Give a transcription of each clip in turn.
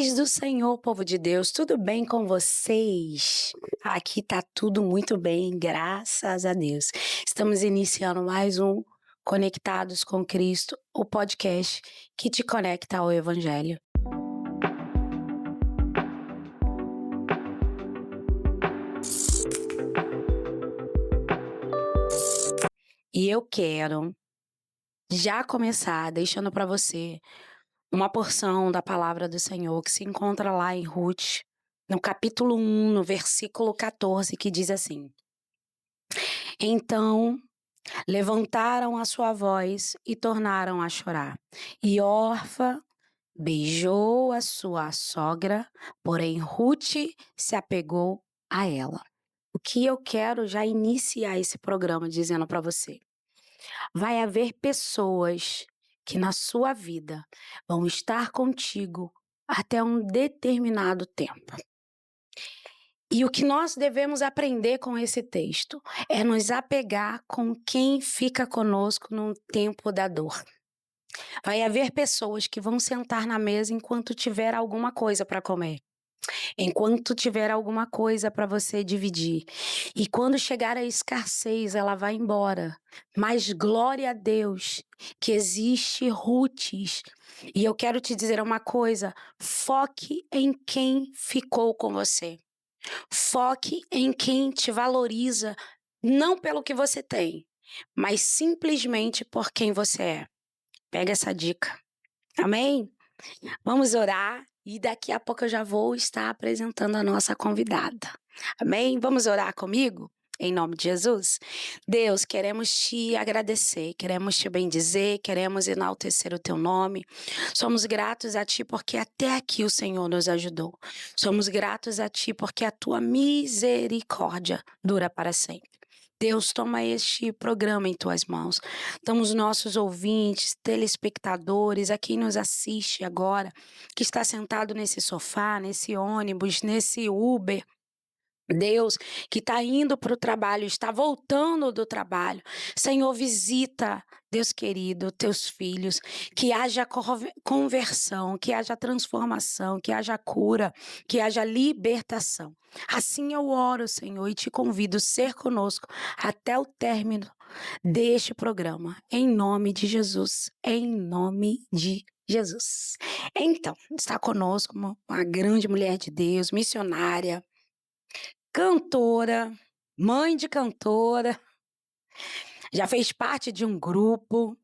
Paz do Senhor, povo de Deus, tudo bem com vocês? Aqui tá tudo muito bem, graças a Deus. Estamos iniciando mais um Conectados com Cristo, o podcast que te conecta ao Evangelho. E eu quero já começar deixando para você uma porção da palavra do Senhor que se encontra lá em Ruth, no capítulo 1, no versículo 14, que diz assim: Então levantaram a sua voz e tornaram a chorar. E Orfa beijou a sua sogra, porém Ruth se apegou a ela. O que eu quero já iniciar esse programa dizendo para você: vai haver pessoas que na sua vida vão estar contigo até um determinado tempo. E o que nós devemos aprender com esse texto é nos apegar com quem fica conosco no tempo da dor. Vai haver pessoas que vão sentar na mesa enquanto tiver alguma coisa para comer, enquanto tiver alguma coisa para você dividir. E quando chegar a escassez, ela vai embora. Mas glória a Deus que existe Ruths. E eu quero te dizer uma coisa: foque em quem ficou com você. Foque em quem te valoriza, não pelo que você tem, mas simplesmente por quem você é. Pega essa dica. Amém? Vamos orar e daqui a pouco eu já vou estar apresentando a nossa convidada. Amém? Vamos orar comigo? Em nome de Jesus? Deus, queremos te agradecer, queremos te bendizer, queremos enaltecer o teu nome. Somos gratos a ti porque até aqui o Senhor nos ajudou. Somos gratos a ti porque a tua misericórdia dura para sempre. Deus, toma este programa em tuas mãos. Toma os nossos ouvintes, telespectadores, a quem nos assiste agora, que está sentado nesse sofá, nesse ônibus, nesse Uber. Deus, que está indo para o trabalho, está voltando do trabalho. Senhor, visita, Deus querido, teus filhos, que haja conversão, que haja transformação, que haja cura, que haja libertação. Assim eu oro, Senhor, e te convido a ser conosco até o término deste programa, em nome de Jesus, em nome de Jesus. Então, está conosco uma grande mulher de Deus, missionária, cantora, mãe de cantora, já fez parte de um grupo,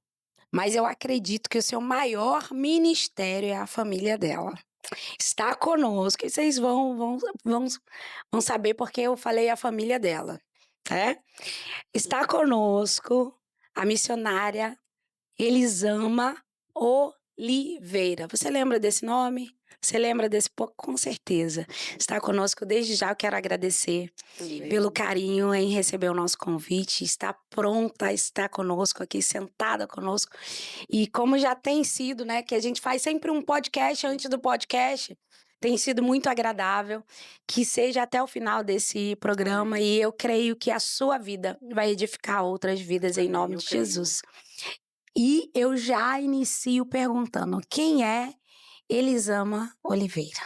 mas eu acredito que o seu maior ministério é a família dela. Está conosco e vocês vão saber porque eu falei a família dela, né? Está conosco a missionária Elisama Oliveira. Você lembra desse nome? Você lembra desse pouco? Com certeza. Está conosco desde já. Eu quero agradecer pelo carinho em receber o nosso convite. Está pronta, está conosco aqui, sentada conosco. E como já tem sido, né, que a gente faz sempre um podcast antes do podcast, tem sido muito agradável, que seja até o final desse programa. E eu creio que a sua vida vai edificar outras vidas em nome de Jesus. E eu já inicio perguntando: quem é Elisama Oliveira?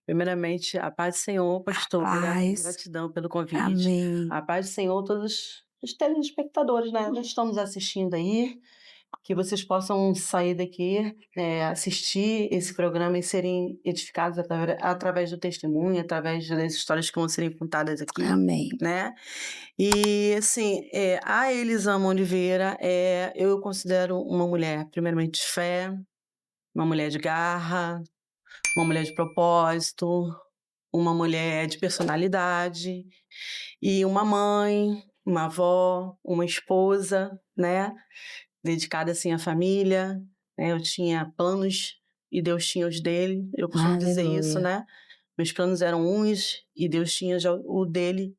Primeiramente, a paz do Senhor, pastora. Gratidão pelo convite. Amém. A paz do Senhor, todos os telespectadores, né, que estão nos assistindo aí, que vocês possam sair daqui, assistir esse programa e serem edificados através do testemunho, através das histórias que vão serem contadas aqui. Amém. Né? E, assim, a Elisama Oliveira, eu considero uma mulher, primeiramente, de fé, uma mulher de garra, uma mulher de propósito, uma mulher de personalidade e uma mãe, uma avó, uma esposa, né? Dedicada assim à família, né? Eu tinha planos e Deus tinha os dele. Eu costumo dizer isso, né? Meus planos eram uns e Deus tinha já o dele,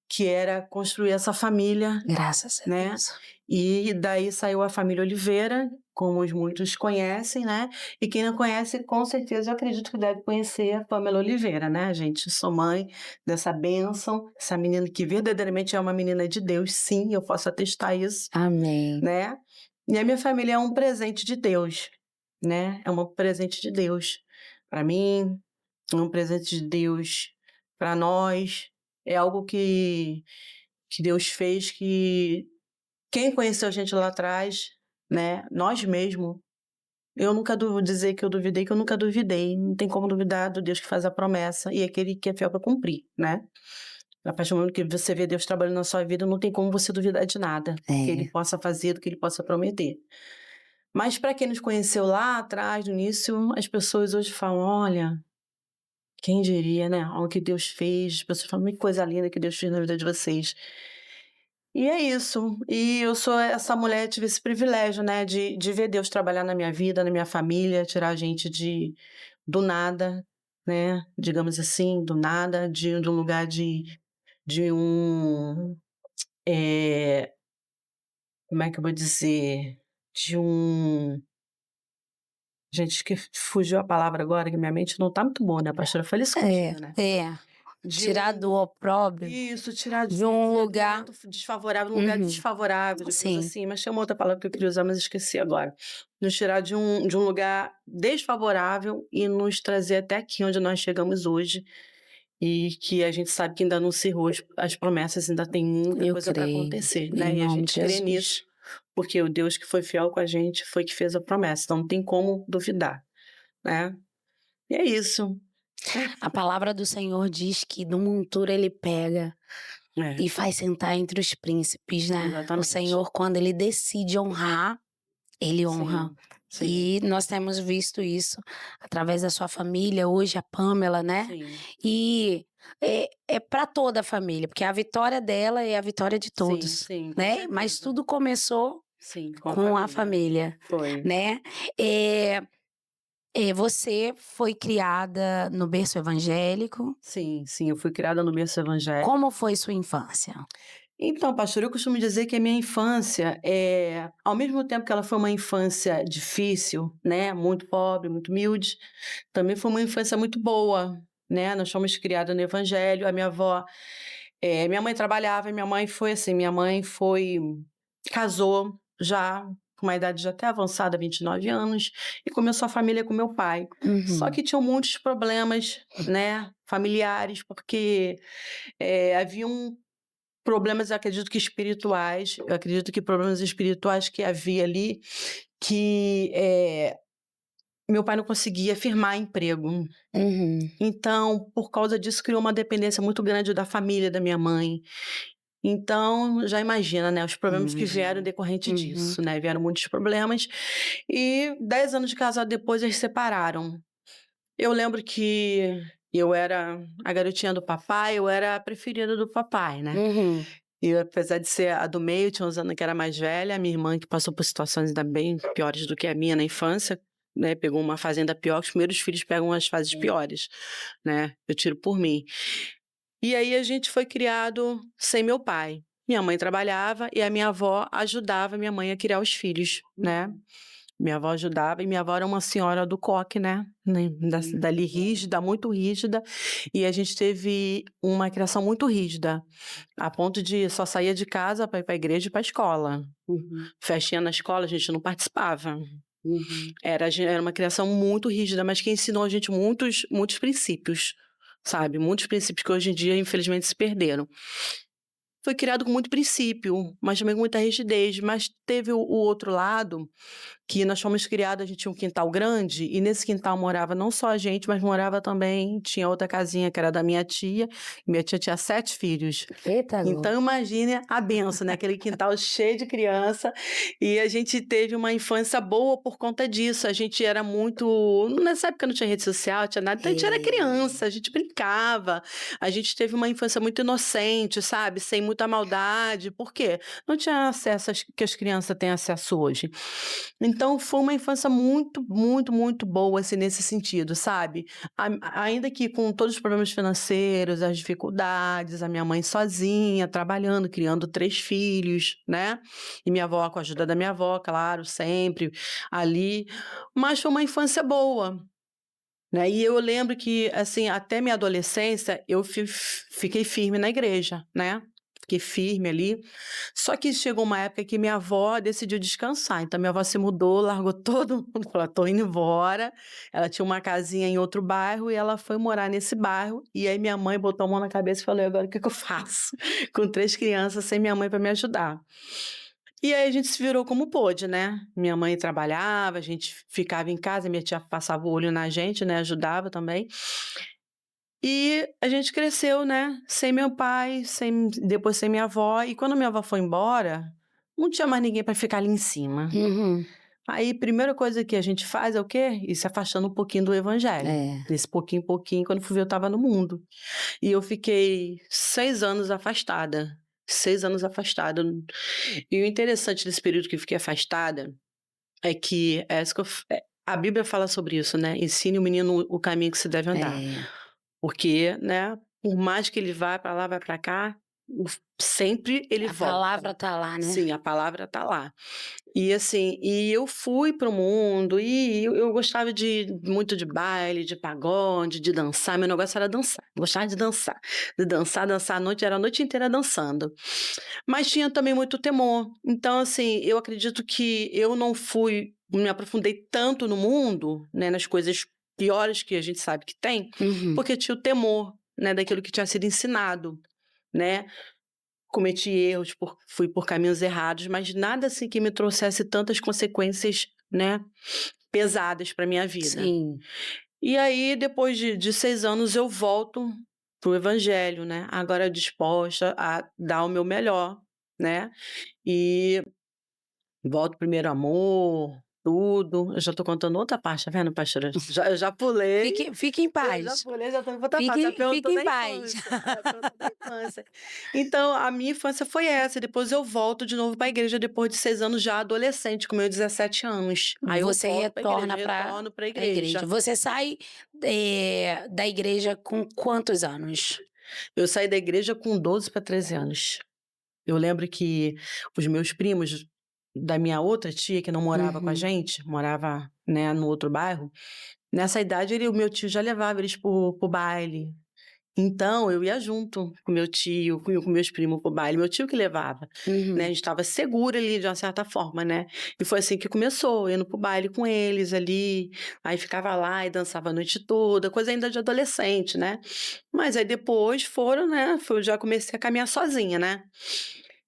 que era construir essa família. Graças a né? Deus. E daí saiu a família Oliveira, como os muitos conhecem, né? E quem não conhece, com certeza, eu acredito que deve conhecer a Pamela Oliveira, né, gente? Sou mãe dessa bênção, essa menina que verdadeiramente é uma menina de Deus, sim, eu posso atestar isso. Amém. Né? E a minha família é um presente de Deus, né? É um presente de Deus. para mim, é um presente de Deus para nós, é algo que Deus fez, que quem conheceu a gente lá atrás, né, nós mesmo, eu nunca vou dizer que eu duvidei, que eu nunca duvidei, não tem como duvidar do Deus que faz a promessa e aquele que é fiel para cumprir, né. A partir do momento que você vê Deus trabalhando na sua vida, não tem como você duvidar de nada que Ele É, possa fazer, do que Ele possa prometer. Mas para quem nos conheceu lá atrás, no início, as pessoas hoje falam: "Olha, quem diria, né, o que Deus fez", as pessoas falam: "Que coisa linda que Deus fez na vida de vocês". E é isso. E eu sou essa mulher, tive esse privilégio, né, de ver Deus trabalhar na minha vida, na minha família, tirar a gente do nada, né, digamos assim, do nada, de um lugar de um, eh, como é que eu vou dizer? De um gente, que fugiu a palavra agora, que minha mente não tá muito boa, né, pastora, fale isso é, comigo, né. é. De Tirar do um opróbrio Isso, tirar de um de um lugar. momento desfavorável, um lugar Uhum, desfavorável, digamos sim, assim, mas tinha uma outra palavra que eu queria usar, mas esqueci agora. Nos tirar de um lugar desfavorável e nos trazer até aqui onde nós chegamos hoje, e que a gente sabe que ainda não cerrou as promessas, ainda tem muita eu coisa para creio, acontecer, em né, e a nome de gente crê Jesus. nisso, porque o Deus que foi fiel com a gente foi que fez a promessa, então não tem como duvidar, né. E é isso. A palavra do Senhor diz que do monturo ele pega É, e faz sentar entre os príncipes, né. O exatamente. Senhor, quando ele decide honrar, ele honra. Sim, sim, E nós temos visto isso através da sua família, hoje a Pamela, né. sim. E é pra toda a família, porque a vitória dela é a vitória de Sim, todos, sim, com né. Mas certeza. tudo começou Sim, com a com a família. família, Foi. né. Eh Você foi criada no berço evangélico. Sim, sim, eu fui criada no berço evangélico. Como foi sua infância? Então, pastor, eu costumo dizer que a minha infância, ao mesmo tempo que ela foi uma infância difícil, né, muito pobre, muito humilde, também foi uma infância muito boa, né. Nós fomos criadas no evangelho, a minha avó, minha mãe trabalhava, e minha mãe foi assim, minha mãe foi casou já com uma idade já até avançada, 29 anos, e começou a família com meu pai. Só Uhum, que tinham muitos problemas, né, familiares, porque, haviam problemas, eu acredito que espirituais, eu acredito que problemas espirituais que havia ali, que, meu pai não conseguia firmar emprego. uhum, Então, por causa disso, criou uma dependência muito grande da família da minha mãe. Então, já imagina, né, os problemas que vieram imagino. decorrente Uhum, disso, né, vieram muitos problemas, e 10 anos de casado depois eles separaram. Eu lembro que eu era a garotinha do papai, eu era a preferida do papai, né. uhum. E apesar de ser a do meio, tinha uns anos que era mais velha, a minha irmã que passou por situações ainda bem piores do que a minha na infância, né, pegou uma fase ainda pior, que os primeiros filhos pegam as fases piores, né, eu tiro por mim. E aí a gente foi criado sem meu pai. Minha mãe trabalhava e a minha avó ajudava minha mãe a criar os filhos, né. Minha avó ajudava e minha avó era uma senhora do coque, né, dali rígida, muito rígida, e a gente teve uma criação muito rígida, a ponto de só saía de casa para ir para a igreja e para a escola. Uhum, Festinha na escola a gente não participava. uhum. Era uma criação muito rígida, mas que ensinou a gente muitos princípios, sabe, muitos princípios que hoje em dia infelizmente se perderam. Foi criado com muito princípio, mas também com muita rigidez, mas teve o outro lado, que nós fomos criados, a gente tinha um quintal grande, e nesse quintal morava não só a gente, mas morava também, tinha outra casinha que era da minha tia tinha 7 filhos. Eita Então glória. imagine a benção, né, aquele quintal cheio de criança, e a gente teve uma infância boa por conta disso, a gente era muito, nessa época não tinha rede social, tinha nada, então a gente era É, criança, a gente brincava, a gente teve uma infância muito inocente, sabe, sem muita maldade, por quê? Não tinha acesso que as crianças têm acesso hoje. Então foi uma infância muito, muito, muito boa, assim, nesse sentido, sabe. Ainda que com todos os problemas financeiros, as dificuldades, a minha mãe sozinha, trabalhando, criando 3 filhos, né, e minha avó com a ajuda da minha avó, claro, sempre ali, mas foi uma infância boa, né. E eu lembro que, assim, até minha adolescência eu fiquei firme na igreja, né. fiquei firme ali. Só que chegou uma época que minha avó decidiu descansar, então minha avó se mudou, largou todo mundo, falou: "Tô indo embora". Ela tinha uma casinha em outro bairro e ela foi morar nesse bairro, e aí minha mãe botou a mão na cabeça e falou: "E agora o que que eu faço?" Com 3 crianças, sem minha mãe para me ajudar. E aí a gente se virou como pôde, né. Minha mãe trabalhava, a gente ficava em casa, minha tia passava o olho na gente, né, ajudava também. E a gente cresceu, né, sem meu pai, depois sem minha avó, e quando minha avó foi embora, não tinha mais ninguém para ficar ali em cima. Uhum. Aí, primeira coisa que a gente faz é o quê? Ir se afastando um pouquinho do evangelho. É. Desse pouquinho em pouquinho, quando fui ver eu estava no mundo. E eu fiquei 6 anos afastada, 6 anos afastada. E o interessante desse período que eu fiquei afastada é que é isso que a Bíblia fala sobre isso, né, ensine o menino o caminho que se deve andar. É. Porque, né, por mais que ele vá para lá, vai para cá, sempre ele A volta. palavra tá lá, né? Sim, a palavra tá lá. E assim, e eu fui para o mundo e eu gostava muito de baile, de pagode, de dançar, meu negócio era dançar, gostava de dançar, dançar a noite, era a noite inteira dançando. Mas tinha também muito temor. Então assim, eu acredito que eu não me aprofundei tanto no mundo, né, nas coisas piores que a gente sabe que tem, Uhum. porque tinha o temor, né, daquilo que tinha sido ensinado, né. Cometi erros, fui por caminhos errados, mas nada assim que me trouxesse tantas consequências, né, pesadas para minha vida. Sim. E aí depois de 6 anos eu volto para o evangelho, né, agora disposta a dar o meu melhor, né, e volto primeiro amor, tudo. Eu já tô contando outra parte, tá vendo, pastora? Eu já pulei. Fique em Eu já paz. pulei, já tô em outra parte, já Fique perguntou em da paz. infância. Perguntou da infância. Então, a minha infância foi essa, depois eu volto de novo pra igreja depois de 6 anos já adolescente, com meus 17 anos. Aí eu Você volto pra igreja, retorna para retorno pra a igreja. igreja. Você sai, da igreja com quantos anos? Eu saí da igreja com 12 para 13 anos. Eu lembro que os meus primos da minha outra tia, que não morava com a Uhum. gente, morava, né, no outro bairro, nessa idade o meu tio já levava eles pro baile. Então, eu ia junto com meu tio, com meus primos pro baile, meu tio que levava, né, a Uhum. gente estava segura ali de uma certa forma, né. E foi assim que começou, indo pro baile com eles ali, aí ficava lá e dançava a noite toda, coisa ainda de adolescente, né. Mas aí depois foram, né, eu já comecei a caminhar sozinha, né.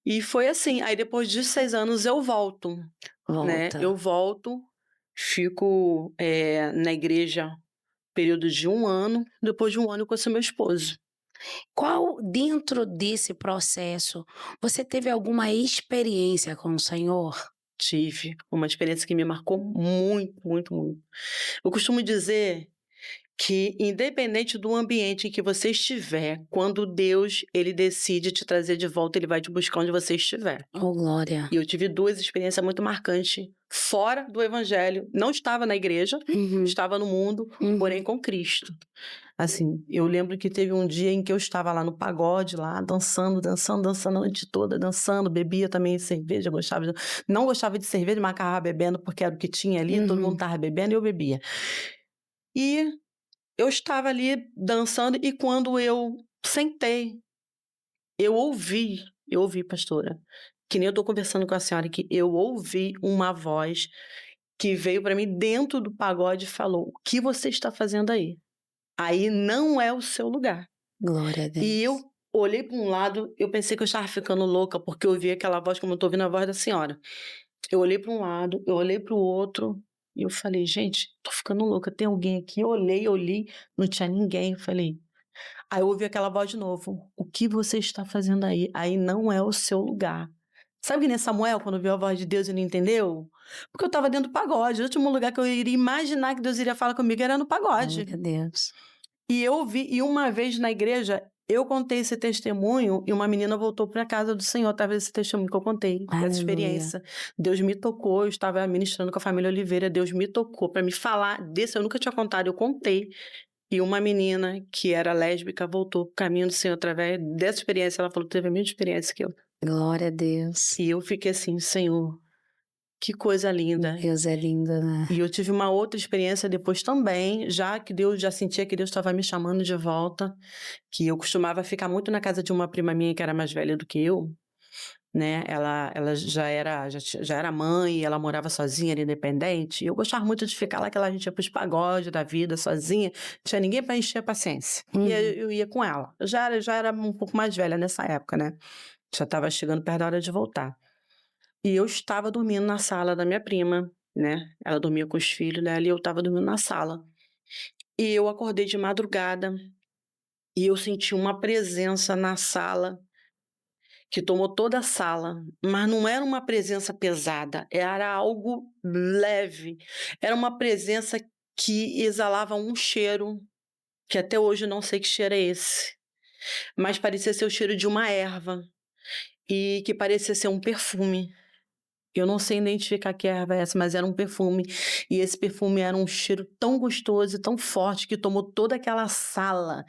E foi assim, aí depois de 6 anos eu volto, né, Volta. eu volto, fico, na igreja período de 1 ano, depois de 1 ano eu conheci meu esposo. Qual dentro desse processo, você teve alguma experiência com o Senhor? Tive uma experiência que me marcou muito, muito, muito. Eu costumo dizer que independente do ambiente em que você estiver, quando Deus, ele decide te trazer de volta, ele vai te buscar onde você estiver. Oh, glória. E eu tive 2 experiências muito marcantes fora do evangelho, não estava na igreja, Uhum, estava no mundo, porém uhum. com Cristo. Assim, eu lembro que teve um dia em que eu estava lá no pagode, lá dançando, dançando, dançando a noite toda, dançando, bebia também cerveja, não gostava de cerveja, mas acabava bebendo porque era o que tinha ali, todo mundo Uhum. estava bebendo e eu bebia. E eu estava ali dançando e quando eu sentei, eu ouvi, pastora, que nem eu tô conversando com a senhora aqui, eu ouvi uma voz que veio para mim dentro do pagode e falou: "O que você está fazendo aí? Aí não é o seu lugar". Glória a E eu Deus. olhei para um lado, eu pensei que eu estava ficando louca, porque eu ouvi aquela voz como eu tô ouvindo a voz da senhora. Eu olhei para um lado, eu olhei para o outro, e eu falei: "Gente, tô ficando louca, tem alguém aqui?". Eu olhei, não tinha ninguém, eu falei, aí eu ouvi aquela voz de novo: "O que você está fazendo aí? Aí não é o seu lugar". Sabe que nem Samuel, quando viu a voz de Deus e não entendeu? Porque eu estava dentro do pagode, o último lugar que eu iria imaginar que Deus iria falar comigo era no pagode. Glória a Deus. E eu ouvi, e uma vez na igreja, eu contei esse testemunho e uma menina voltou para casa do Senhor através desse testemunho que eu contei, dessa Aleluia. experiência. Deus me tocou, eu estava ministrando com a família Oliveira, Deus me tocou para me falar desse, eu nunca tinha contado, eu contei. E uma menina que era lésbica voltou pro caminho do Senhor através dessa experiência, ela falou que teve a mesma experiência que eu. Glória a Deus. E eu fiquei assim: "Senhor, Que coisa linda. Deus é lindo, né. E eu tive uma outra experiência depois também, já sentia que Deus estava me chamando de volta, que eu costumava ficar muito na casa de uma prima minha que era mais velha do que eu, né, ela já era mãe, ela morava sozinha, era independente, e eu gostava muito de ficar lá, que a gente ia para os pagode da vida sozinha, não tinha ninguém para encher a paciência, e aí Uhum. eu ia com ela. Eu já era um pouco mais velha nessa época, né, já estava chegando perto da hora de voltar. E eu estava dormindo na sala da minha prima, né, ela dormia com os filhos dela e eu estava dormindo na sala. E eu acordei de madrugada, e eu senti uma presença na sala, que tomou toda a sala, mas não era uma presença pesada, era algo leve, era uma presença que exalava um cheiro, que até hoje eu não sei que cheiro é esse, mas parecia ser o cheiro de uma erva, e que parecia ser um perfume. Eu não sei identificar que erva é essa, mas era um perfume. E esse perfume era um cheiro tão gostoso e tão forte que tomou toda aquela sala,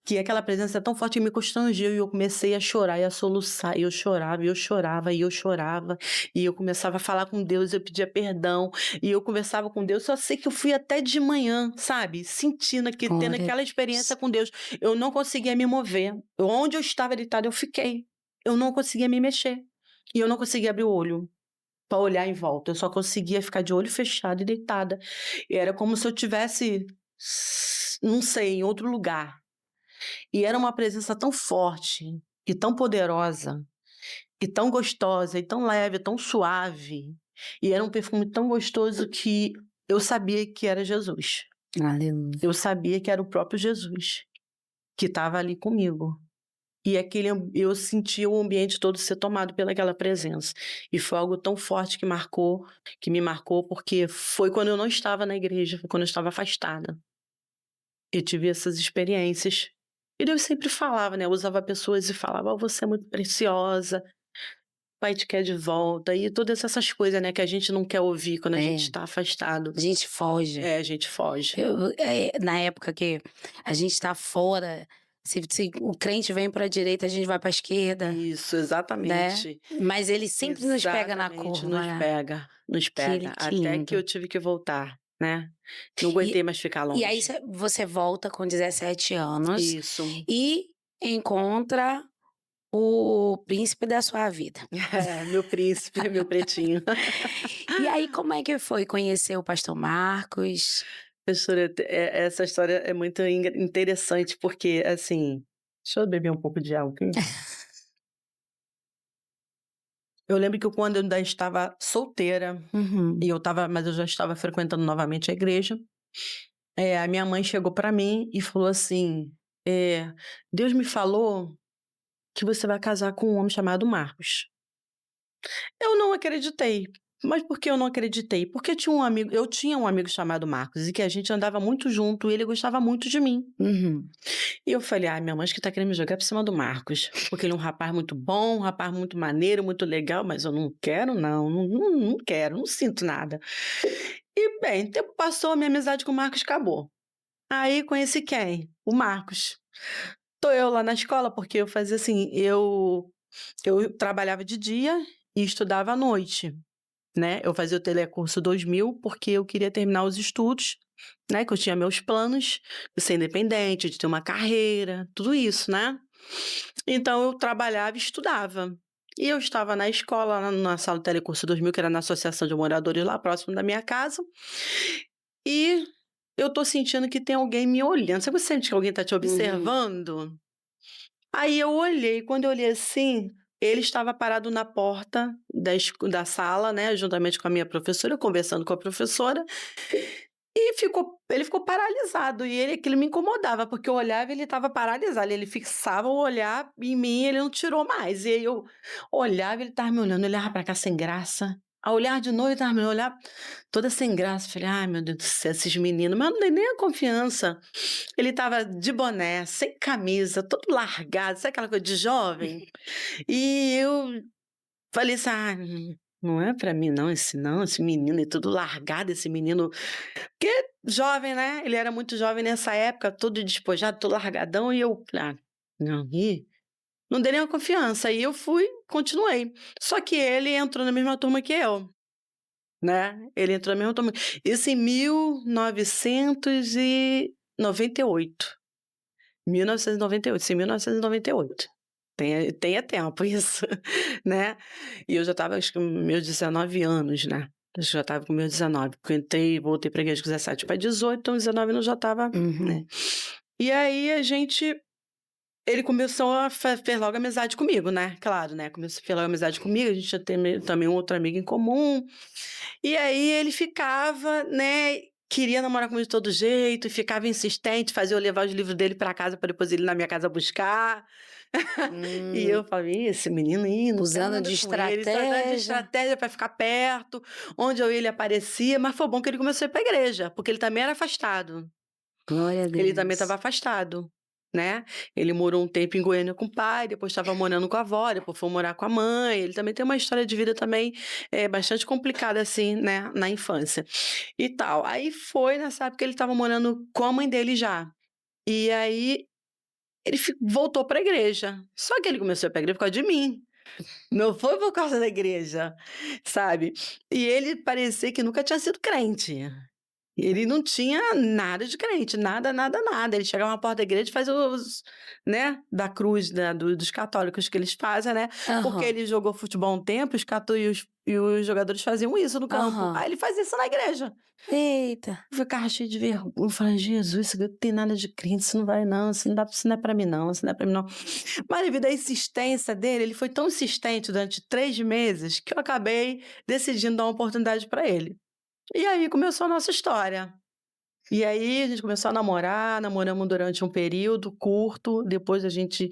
que aquela presença é tão forte que me constrangeu e eu comecei a chorar e a soluçar. E eu chorava, e eu chorava, e eu chorava. E eu começava a falar com Deus, eu pedia perdão, e eu conversava com Deus. Só sei que eu fui até de manhã, sabe? Sentindo aqui, tendo Glória a aquela Deus. experiência com Deus. Eu não conseguia me mover. Onde eu estava deitada, eu fiquei. Eu não conseguia me mexer. E eu não conseguia abrir o olho para olhar em volta, eu só conseguia ficar de olho fechado e deitada. E era como se eu tivesse, não sei, em outro lugar. E era uma presença tão forte e tão poderosa, e tão gostosa, e tão leve, tão suave. E era um perfume tão gostoso que eu sabia que era Jesus. Aleluia. Eu sabia que era o próprio Jesus que estava ali comigo. E eu senti o ambiente todo ser tomado pelaquela presença. E foi algo tão forte que me marcou, porque foi quando eu não estava na igreja, foi quando eu estava afastada. Eu tive essas experiências. E Deus sempre falava, né, usava pessoas e falava: "Ó, você é muito preciosa, pai te quer de volta", e todas essas coisas, né, que a gente não quer ouvir quando a gente É, está afastado. a gente foge. É, a gente foge. Na época que a gente tá fora, se o crente vem pra direita, a gente vai pra esquerda, Isso, né. exatamente. Mas ele sempre nos pega na Exatamente, curva, né. nos pega, Que até que eu lindo. tive que voltar, né. Não E aguentei mais ficar e aí longe. você volta com 17 anos Isso. e encontra o príncipe da sua vida. É, meu príncipe, meu pretinho. E aí como é que foi conhecer o pastor Marcos? Professora, essa história é muito interessante, porque, assim, deixa eu beber um pouco de água aqui. Eu lembro que quando eu ainda estava solteira, Uhum. mas eu já estava frequentando novamente a igreja, a minha mãe chegou para mim e falou assim, "Deus me falou que você vai casar com um homem chamado Marcos". Eu não acreditei. Mas por que eu não acreditei? Porque eu tinha um amigo chamado Marcos e que a gente andava muito junto e ele gostava muito de mim. Uhum. E eu falei: "Ai, minha mãe acho que tá querendo me jogar por cima do Marcos, porque ele é um rapaz muito bom, um rapaz muito maneiro, muito legal, mas eu não quero não, não quero, não sinto nada". E bem, o tempo passou, minha amizade com o Marcos acabou. Aí conheci quem? O Marcos. Tô eu lá na escola, porque eu fazia assim, eu trabalhava de dia e estudava à noite. Né, eu fazia o Telecurso 2000, porque eu queria terminar os estudos, né, que eu tinha meus planos de ser independente, de ter uma carreira, tudo isso, né. Então eu trabalhava e estudava. E eu estava na escola, lá na sala do Telecurso 2000, que era na associação de moradores lá próximo da minha casa, e eu tô sentindo que tem alguém me olhando. Sabe, você sente que alguém tá te Uhum. observando? Aí eu olhei, quando eu olhei assim, ele estava parado na porta da sala, né, juntamente com a minha professora, eu conversando com a professora, e ele ficou paralisado, e aquilo me incomodava, porque eu olhava e ele estava paralisado, ele fixava o olhar em mim, ele não tirou mais, e aí eu olhava, ele estava me olhando, ele olhava pra cá sem graça, a olhar de novo ele estava me olhando, toda sem graça, falei: "Ai meu Deus do céu, esses meninos", mas eu não dei nem a confiança. Ele estava de boné, sem camisa, todo largado, sabe aquela coisa de jovem? E eu falei assim: "Ah, não é pra mim não, esse menino é todo largado, esse menino", porque jovem, né, ele era muito jovem nessa época, todo despojado, todo largadão, e eu falei: "Ah, não", não dei nenhuma confiança, aí eu continuei. Só que ele entrou na mesma turma que eu. né, ele entrou na mesma turma. Isso em 1998. 1998, isso em 1998. Tenha tempo isso, né. E eu já estava acho que com meus 19 anos, né. Eu já estava com meus 19, porque eu entrei voltei pra igreja com 17 para 18, então 19 anos eu já estava, né. Uhum. E aí ele começou a fez logo amizade comigo, né, claro, né, fez logo amizade comigo, a gente já tem também um outro amigo em comum, e aí ele ficava, né, queria namorar comigo de todo jeito, e ficava insistente, fazia eu levar os livros dele pra casa pra depois ele ir na minha casa buscar. E Hum, eu falava: "Ih, esse menino aí, não quero usando nada de com ele", só dá de estratégia. estratégia pra ficar perto, onde eu ia ele aparecia, mas foi bom que ele começou a ir pra igreja, porque ele também era afastado. Glória a Ele também estava Deus. afastado, né. Ele morou um tempo em Goiânia com o pai, depois estava morando com a avó, depois foi morar com a mãe, ele também tem uma história de vida também, bastante complicada, assim, né, na infância, e tal. Aí foi nessa época ele estava morando com a mãe dele já, e aí ele voltou pra igreja, só que ele começou a ir pra igreja por causa de mim, não foi por causa da igreja, sabe. E ele parecia que nunca tinha sido crente. Ele não tinha nada de crente, nada, nada, nada. Ele chegava na porta da igreja e fazia né, da cruz, né, dos católicos que eles fazem, né, porque Aham, ele jogou futebol um tempo, os jogadores faziam isso no campo. aham. Aí ele fazia isso na igreja. Eita. Eu ficava cheio de vergonha, eu falava: "Jesus, isso aqui não tem nada de crente, isso não vai não, isso não é pra mim não, isso não é pra mim não". Mas devido à insistência dele, ele foi tão insistente durante 3 meses, que eu acabei decidindo dar uma oportunidade pra ele. E aí começou a nossa história. E aí a gente começou a namorar, namoramos durante um período curto, depois a gente,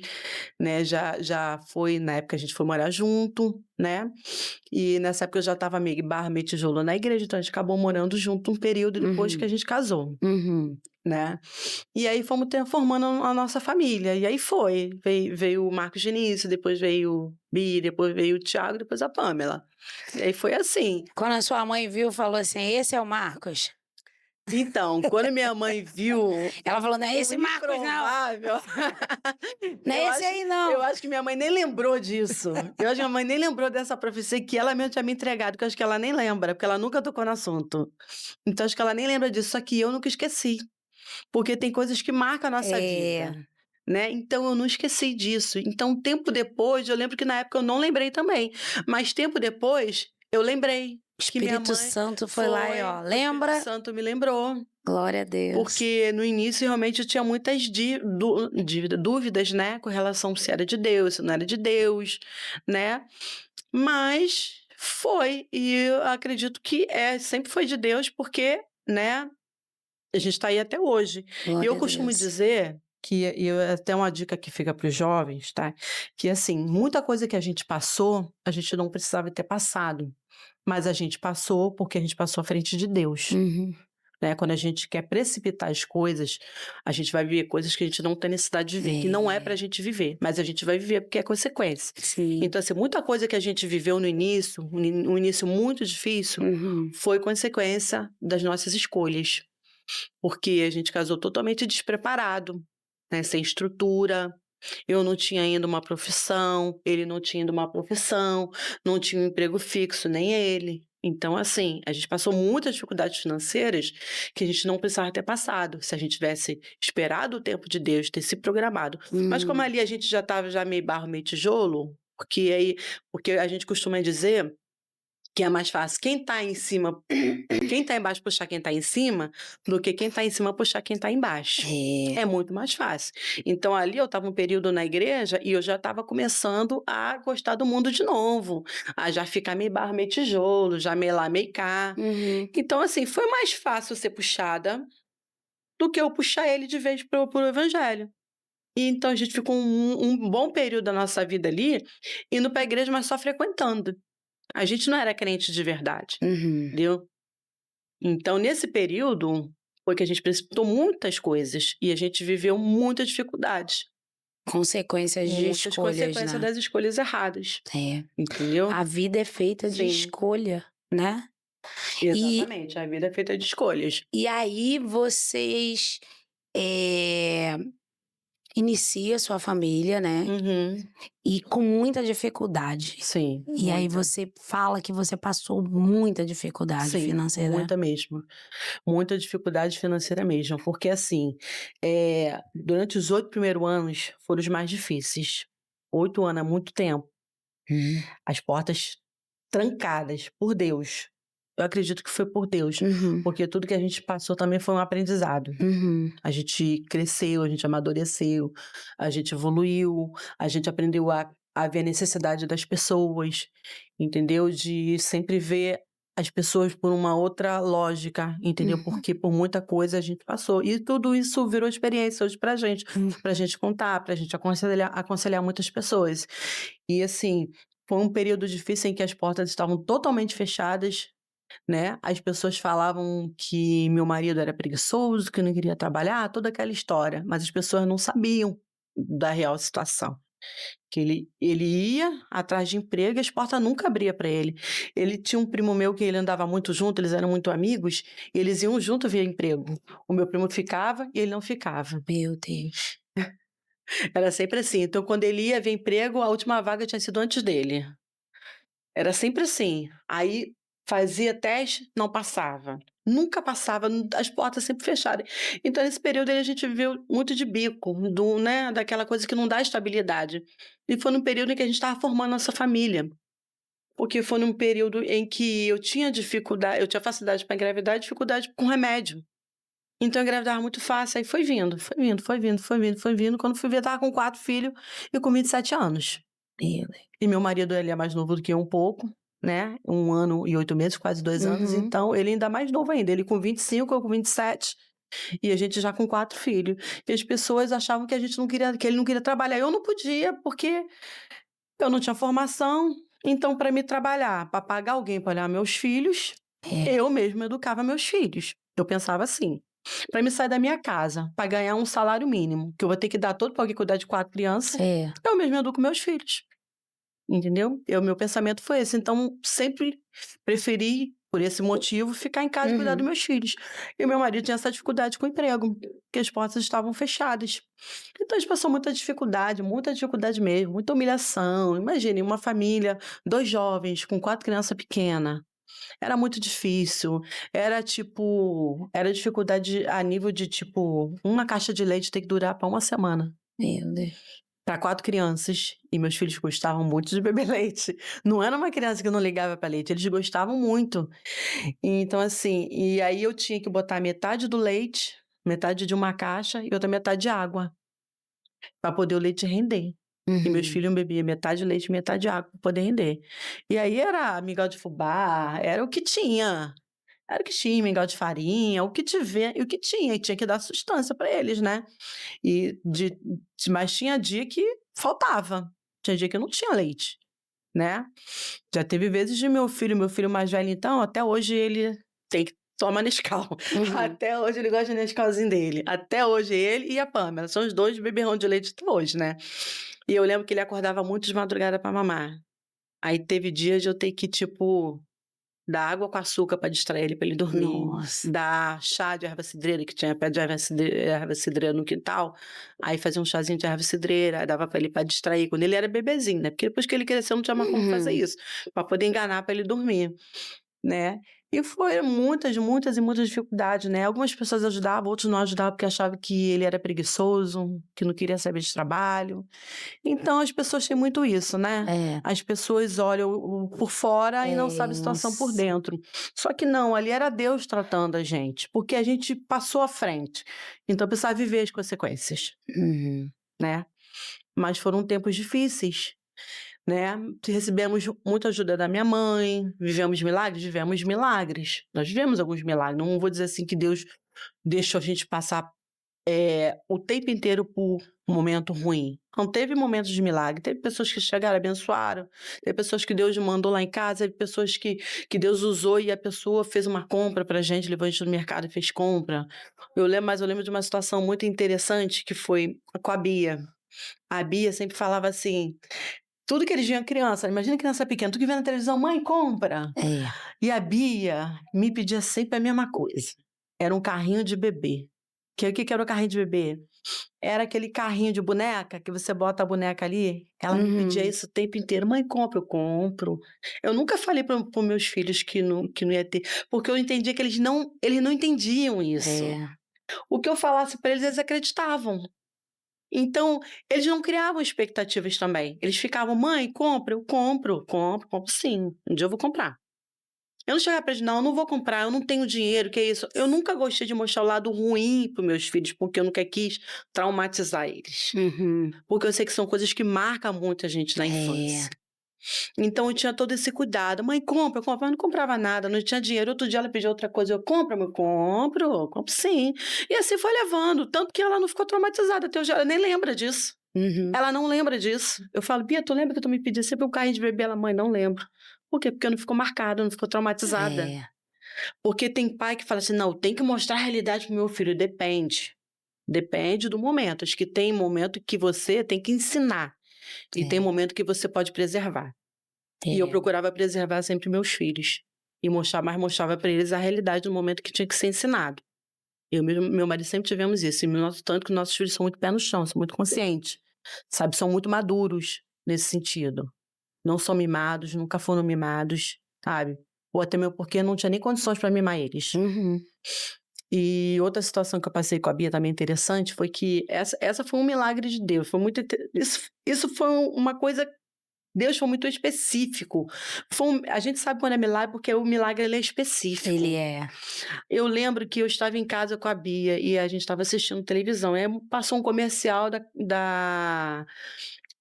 né, já foi na época a gente foi morar junto, né, e nessa época eu já estava meio tijolo na igreja, então a gente acabou morando junto um período depois que Uhum, a gente casou, uhum. né. E aí fomos formando a nossa família, e aí veio o Marcos de início, depois veio o Bi, depois veio o Thiago, depois a Pamela. E aí foi assim. Quando a sua mãe viu, falou assim: "Esse é o Marcos?" Então, quando minha mãe viu Ela falou: "Não é o esse Marcos não, improvável, não é eu esse acho aí eu não". acho que minha mãe nem lembrou disso. Eu acho que minha mãe nem lembrou dessa profecia que ela mesmo tinha me entregado, que eu acho que ela nem lembra, porque ela nunca tocou no assunto. Então acho que ela nem lembra disso, só que eu nunca esqueci, porque tem coisas que marcam a nossa É, vida, né, então eu não esqueci disso. Então tempo depois, eu lembro que na época eu não lembrei também, mas tempo depois eu lembrei o que minha Espírito mãe Santo foi lá e ó, o Espírito lembra? Santo me lembrou. Glória a Deus. Porque no início realmente eu tinha muitas dúvidas, né, com relação se era de Deus, se não era de Deus, né, mas foi, e eu acredito que sempre foi de Deus, porque, né, a gente está aí até hoje. E eu Glória a costumo Deus. dizer até uma dica que fica para os jovens, tá, que assim, muita coisa que a gente passou, a gente não precisava ter passado, mas a gente passou, porque a gente passou à frente de Deus. Uhum. Né, quando a gente quer precipitar as coisas, a gente vai viver coisas que a gente não tem necessidade de ver, que não é pra É, gente viver, mas a gente vai viver porque é consequência. sim. Então, assim, muita coisa que a gente viveu no início, um início muito difícil, Uhum. foi consequência das nossas escolhas, porque a gente casou totalmente despreparado, né, sem estrutura. Eu não tinha ainda uma profissão, ele não tinha ainda uma profissão, não tinha um emprego fixo, nem ele. Então, assim, a gente passou muitas dificuldades financeiras que a gente não precisava ter passado, se a gente tivesse esperado o tempo de Deus, ter se programado. Mas como Uhum. ali a gente já estava já meio barro, meio tijolo, porque a gente costuma dizer que é mais fácil quem tá embaixo puxar quem tá em cima, do que quem tá em cima puxar quem tá embaixo. É. É muito mais fácil. Então ali eu estava um período na igreja e eu já estava começando a gostar do mundo de novo, a já ficar meio barro, meio tijolo, já meio lá, meio cá. Uhum. Então assim, foi mais fácil ser puxada do que eu puxar ele de vez pro evangelho. E então a gente ficou um bom período da nossa vida ali, indo pra igreja, mas só frequentando. A gente não era crente de verdade, Uhum. entendeu? Então, nesse período, foi que a gente precipitou muitas coisas e a gente viveu muitas dificuldades, Consequências de muitas escolhas, consequências né. das escolhas erradas, É. entendeu? A vida é feita de Sim, escolha, né. E exatamente. A vida é feita de escolhas. e aí vocês, eh, inicia sua família, né, Uhum. e com muita dificuldade. Sim, E aí muita. você fala que você passou muita dificuldade Sim, financeira. muita mesmo. Muita dificuldade financeira mesmo, porque assim, durante os 8 primeiros anos foram os mais difíceis. 8 anos é muito tempo. Hum. As portas trancadas por Deus. Eu acredito que foi por Deus, Uhum, porque tudo que a gente passou também foi um aprendizado. uhum. A gente cresceu, a gente amadureceu, a gente evoluiu, a gente aprendeu a ver a necessidade das pessoas, entendeu? De sempre ver as pessoas por uma outra lógica, entendeu? Uhum. Porque por muita coisa a gente passou. E tudo isso virou experiência hoje pra gente contar, pra gente aconselhar muitas pessoas. E assim, foi um período difícil em que as portas estavam totalmente fechadas, né, as pessoas falavam que meu marido era preguiçoso, que não queria trabalhar, toda aquela história, mas as pessoas não sabiam da real situação. Que ele ia atrás de emprego e as portas nunca abria para ele. Ele tinha um primo meu que ele andava muito junto, eles eram muito amigos, e eles iam junto ver emprego. O meu primo ficava e ele não ficava. Meu Deus. Era sempre assim. Então, quando ele ia ver emprego, a última vaga tinha sido antes dele. Era sempre assim. Aí fazia teste, não passava. Nunca passava, as portas sempre fechadas. Então, nesse período aí, a gente viveu muito de bico, né, daquela coisa que não dá estabilidade. E foi num período em que a gente estava formando nossa família. Porque foi num período em que eu tinha dificuldade, eu tinha facilidade para engravidar e dificuldade com remédio. Então eu engravidava muito fácil, aí foi vindo, foi vindo, foi vindo, foi vindo, foi vindo. Quando fui ver, estava com 4 filhos e com 27 anos. Meu Deus. E meu marido, ele é mais novo do que eu um pouco, né, 1 ano e 8 meses, quase 2 anos, Uhum. então ele ainda é mais novo ainda, ele com 25, eu com 27, e a gente já com 4 filhos. E as pessoas achavam que a gente não queria, que ele não queria trabalhar. Eu não podia, porque eu não tinha formação, então para mim trabalhar, para pagar alguém para olhar meus filhos, É, eu mesma educava meus filhos. Eu pensava assim, para mim sair da minha casa, para ganhar um salário mínimo, que eu vou ter que dar todo para alguém cuidar de 4 crianças, é. eu mesma educo meus filhos. Entendeu? Meu pensamento foi esse, então sempre preferi, por esse motivo, ficar em casa e cuidar dos Uhum. meus filhos. E o meu marido tinha essa dificuldade com o emprego, porque as portas estavam fechadas. Então a gente passou muita dificuldade mesmo, muita humilhação. Imagine uma família, 2 jovens com 4 crianças pequenas. Era muito difícil, era dificuldade a nível de, tipo, uma caixa de leite ter que durar para uma semana. Meu Deus. Para 4 crianças, e meus filhos gostavam muito de beber leite. Não era uma criança que não ligava para leite, eles gostavam muito. Então, assim, e aí eu tinha que botar metade do leite, metade de uma caixa e outra metade de água, para poder o leite render. E meus Uhum. filhos bebiam metade leite, metade água para poder render. E aí era mingau de fubá, era o que tinha. Era o que tinha, mingau de farinha, o que tiver, e o que tinha, e tinha que dar sustância para eles, né? Mas tinha dia que faltava, tinha dia que não tinha leite, né. Já teve vezes de meu filho mais velho então, até hoje ele tem que toma Nescau. Uhum. Até hoje ele gosta de Nescauzinho dele. Até hoje ele e a Pamela, são os 2 beberrão de leite até hoje, né. E eu lembro que ele acordava muito de madrugada pra mamar. Aí teve dias de eu ter que, tipo, dar água com açúcar para distrair ele, para ele dormir, Nossa. dar chá de erva cidreira, que tinha pé de erva cidreira no quintal, aí fazia um chazinho de erva cidreira, aí dava para ele para distrair, quando ele era bebezinho, né, porque depois que ele cresceu não tinha mais como fazer Uhum. isso, para poder enganar para ele dormir, né. E foram muitas, muitas e muitas dificuldades, né, algumas pessoas ajudavam, outros não ajudavam porque achavam que ele era preguiçoso, que não queria saber de trabalho. Então as pessoas têm muito isso, né. É, As pessoas olham o por fora e não sabem a situação por nossa. dentro. Só que não, ali era Deus tratando a gente, porque a gente passou à frente, então precisava viver as consequências, Uhum. né. Mas foram tempos difíceis, né. Recebemos muita ajuda da minha mãe, vivemos milagres? Vivemos milagres. Nós vivemos alguns milagres, não vou dizer assim que Deus deixou a gente passar o tempo inteiro por um momento ruim. Não teve momentos de milagre, teve pessoas que chegaram, abençoaram, teve pessoas que Deus mandou lá em casa, teve pessoas que Deus usou e a pessoa fez uma compra pra gente, levou a gente no mercado e fez compra. Eu lembro de uma situação muito interessante que foi com a Bia. A Bia sempre falava assim, tudo que eles viam criança, imagina criança pequena, tudo que vê na televisão: "Mãe, compra". É. E a Bia me pedia sempre a mesma coisa, era um carrinho de bebê. Que o que que era o carrinho de bebê? Era aquele carrinho de boneca, que você bota a boneca ali, ela me pedia Uhum. isso o tempo inteiro: "Mãe, compra", eu compro. Eu nunca falei para meus filhos que não ia ter, porque eu entendia que eles não entendiam isso. É. O que eu falasse para eles, eles acreditavam. Então, eles não criavam expectativas também. Eles ficavam: "Mãe, compra", eu: "Compro, compro, compro sim, um dia eu vou comprar". Eu não chegava pra eles: "Não, eu não vou comprar, eu não tenho dinheiro, que é isso". Eu nunca gostei de mostrar o lado ruim para os meus filhos, porque eu nunca quis traumatizar eles. Uhum. Porque eu sei que são coisas que marcam muito a gente na É. infância. Então eu tinha todo esse cuidado: "Mãe, compra, compra", eu não comprava nada, não tinha dinheiro. Outro dia ela pediu outra coisa, eu: "Compra, mãe", "Compro, compro sim". E assim foi levando, tanto que ela não ficou traumatizada até hoje, ela nem lembra disso. Uhum. Ela não lembra disso. Eu falo: "Bia, tu lembra que tu me pedia sempre um carrinho de bebê?" Ela: "Mãe, não lembro". Por quê? Porque não ficou marcada, não ficou traumatizada. É. Porque tem pai que fala assim: "Não, tem que mostrar a realidade pro meu filho". Depende. Depende do momento. Acho que tem momento que você tem que ensinar, e tem É. momento que você pode preservar. E eu É. procurava preservar sempre meus filhos, e mostrava para eles a realidade do momento que tinha que ser ensinado. Eu e meu marido sempre tivemos isso, e tanto que nossos filhos são muito pé no chão, são muito conscientes, sabe, são muito maduros nesse sentido. Não são mimados, nunca foram mimados, sabe. Ou até mesmo porque não tinha nem condições para mimar eles. Uhum. E outra situação que eu passei com a Bia também interessante foi que essa foi um milagre de Deus, foi muito isso foi uma coisa. Deus foi muito específico. A gente sabe quando é milagre, porque o milagre ele é Ele específico. é. Eu lembro que eu estava em casa com a Bia e a gente estava assistindo televisão, aí passou um comercial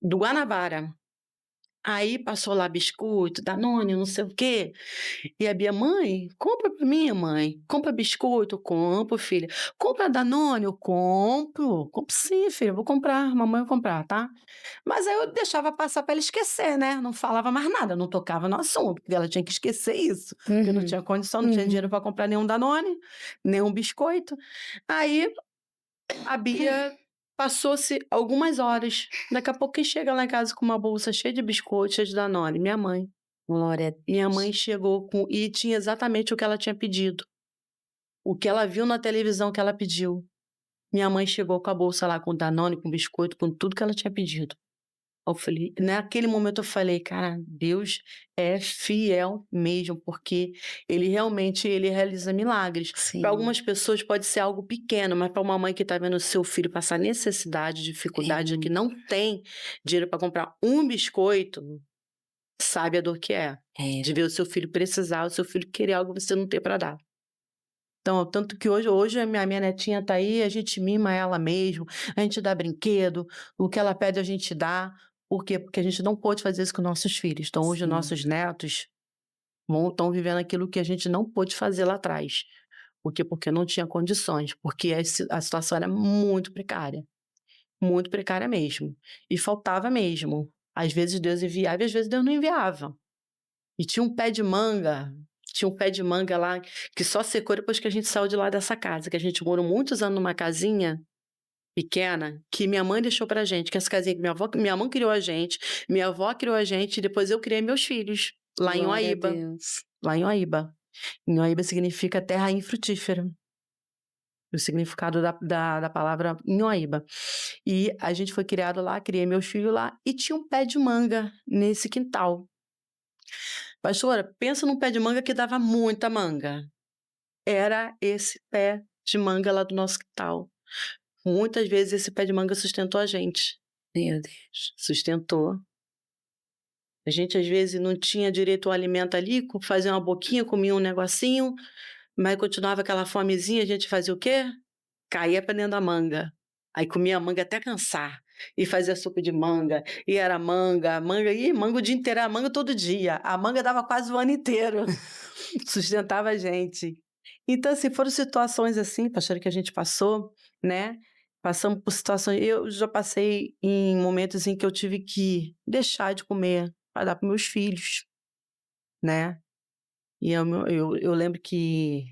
do Guanabara. Aí passou lá biscoito, Danone, não sei o quê. E a Bia: "Mãe, compra pra mim, mãe. Compra biscoito". Eu: "Compro, filha". "Compra Danone". Eu: "Compro. Compro sim, filha, vou comprar, mamãe vai comprar, tá". Mas aí eu deixava passar pra ela esquecer, né, não falava mais nada, não tocava no assunto, porque ela tinha que esquecer isso, porque não Uhum. tinha condição, não tinha dinheiro Uhum. pra comprar nenhum Danone, nenhum biscoito. Aí a Bia passou-se algumas horas, daqui a pouco quem chega lá em casa com uma bolsa cheia de biscoito, cheia de Danone? Minha mãe. Glória a Minha mãe Deus. chegou e tinha exatamente o que ela tinha pedido, o que ela viu na televisão que ela pediu. Minha mãe chegou com a bolsa lá com Danone, com biscoito, com tudo que ela tinha pedido. Eu falei, naquele momento eu falei: "Cara, Deus é fiel mesmo, porque ele realiza milagres". Para Sim. algumas pessoas pode ser algo pequeno, mas para uma mãe que está vendo o seu filho passar necessidade, É dificuldade, que muito. não tem dinheiro para comprar um biscoito, sabe a dor que é, É. de ver o seu filho precisar, o seu filho querer algo e você não ter para dar. Então, tanto que hoje a minha netinha tá aí, a gente mima ela mesmo, a gente dá brinquedo, o que ela pede a gente dá. Por quê? Porque a gente não pôde fazer isso com nossos filhos. Então hoje Sim. nossos netos estão vivendo aquilo que a gente não pôde fazer lá atrás. Por quê? Porque não tinha condições, porque a situação era muito precária mesmo. E faltava mesmo. Às vezes Deus enviava e às vezes Deus não enviava. E tinha um pé de manga lá que só secou depois que a gente saiu de lá dessa casa, que a gente morou muitos anos numa casinha pequena, que minha mãe deixou pra gente, que essa casinha que minha mãe criou a gente, minha avó criou a gente e depois eu criei meus filhos, lá em Glória a Uaíba, Deus. lá em Uaíba. Em Uaíba significa terra infrutífera, o significado da palavra Inhoíba. E a gente foi criado lá, criei meus filhos lá e tinha um pé de manga nesse quintal. Pastora, pensa num pé de manga que dava muita manga. Era esse pé de manga lá do nosso quintal. Muitas vezes esse pé de manga sustentou a gente. Meu Deus. Sustentou. A gente às vezes não tinha direito ao alimento ali, fazia uma boquinha, comia um negocinho, mas continuava aquela fomezinha, a gente fazia o quê? Caía pra dentro da manga. Aí comia a manga até cansar. E fazia sopa de manga, e era manga, manga o dia inteiro, era manga todo dia. A manga dava quase o ano inteiro. Sustentava a gente. Então, assim, foram situações assim, pastora, que a gente passou, né, passamos por situações eu já passei em momentos em que eu tive que deixar de comer para dar para meus filhos, né. E eu lembro que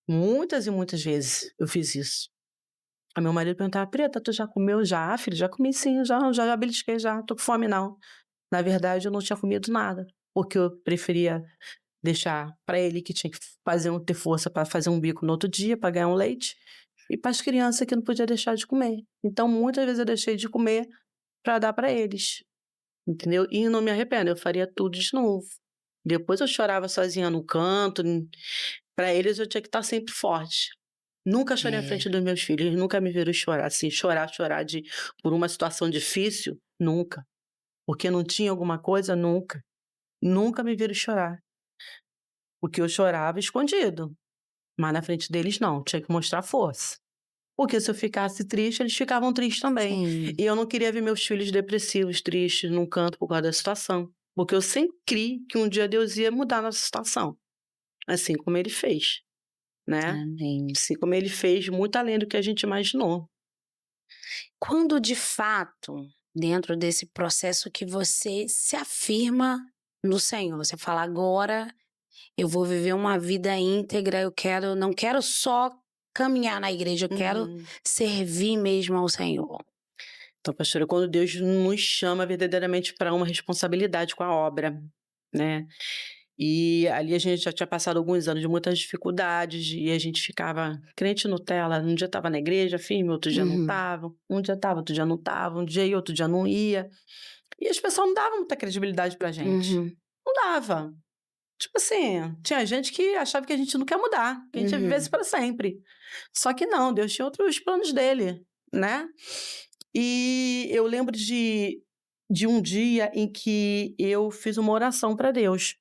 muitas e muitas vezes eu fiz isso. Aí meu marido perguntava: "Preta, tu já comeu?" "Já, filho, já comi sim, já belisquei já, tô com fome não". Na verdade eu não tinha comido nada, porque eu preferia deixar para ele que tinha que ter força para fazer um bico no outro dia, para ganhar um leite, e para as crianças que não podia deixar de comer. Então, muitas vezes eu deixei de comer para dar para eles, entendeu? E não me arrependo, eu faria tudo de novo. Depois eu chorava sozinha no canto, para eles eu tinha que estar sempre forte. Nunca chorei na É, frente dos meus filhos, eles nunca me viram chorar, assim, chorar por uma situação difícil, nunca. Porque não tinha alguma coisa, nunca. Nunca me viram chorar. Porque eu chorava escondido, mas na frente deles não, tinha que mostrar força. Porque se eu ficasse triste, eles ficavam tristes também. sim, E eu não queria ver meus filhos depressivos, tristes, num canto por causa da situação. Porque eu sempre criei que um dia Deus ia mudar a nossa situação, assim como ele fez, né? amém. Assim como ele fez muito além do que a gente imaginou. Quando de fato, dentro desse processo que você se afirma no Senhor, você fala: "Agora eu vou viver uma vida íntegra, não quero só caminhar na igreja, eu quero Uhum. servir mesmo ao Senhor". Então, pastora, quando Deus nos chama verdadeiramente para uma responsabilidade com a obra, né? E ali a gente já tinha passado alguns anos de muitas dificuldades e a gente ficava crente Nutella, um dia estava na igreja firme, outro dia não Uhum, estava, um dia estava, outro dia não estava, um dia ia, outro dia não ia. E as pessoas não davam muita credibilidade pra gente. uhum, Não dava. Tipo assim, tinha gente que achava que a gente não quer mudar, que a gente ia vivesse uhum. para sempre. Só que não, Deus tinha outros planos dele, né? E eu lembro de um dia em que eu fiz uma oração para Deus.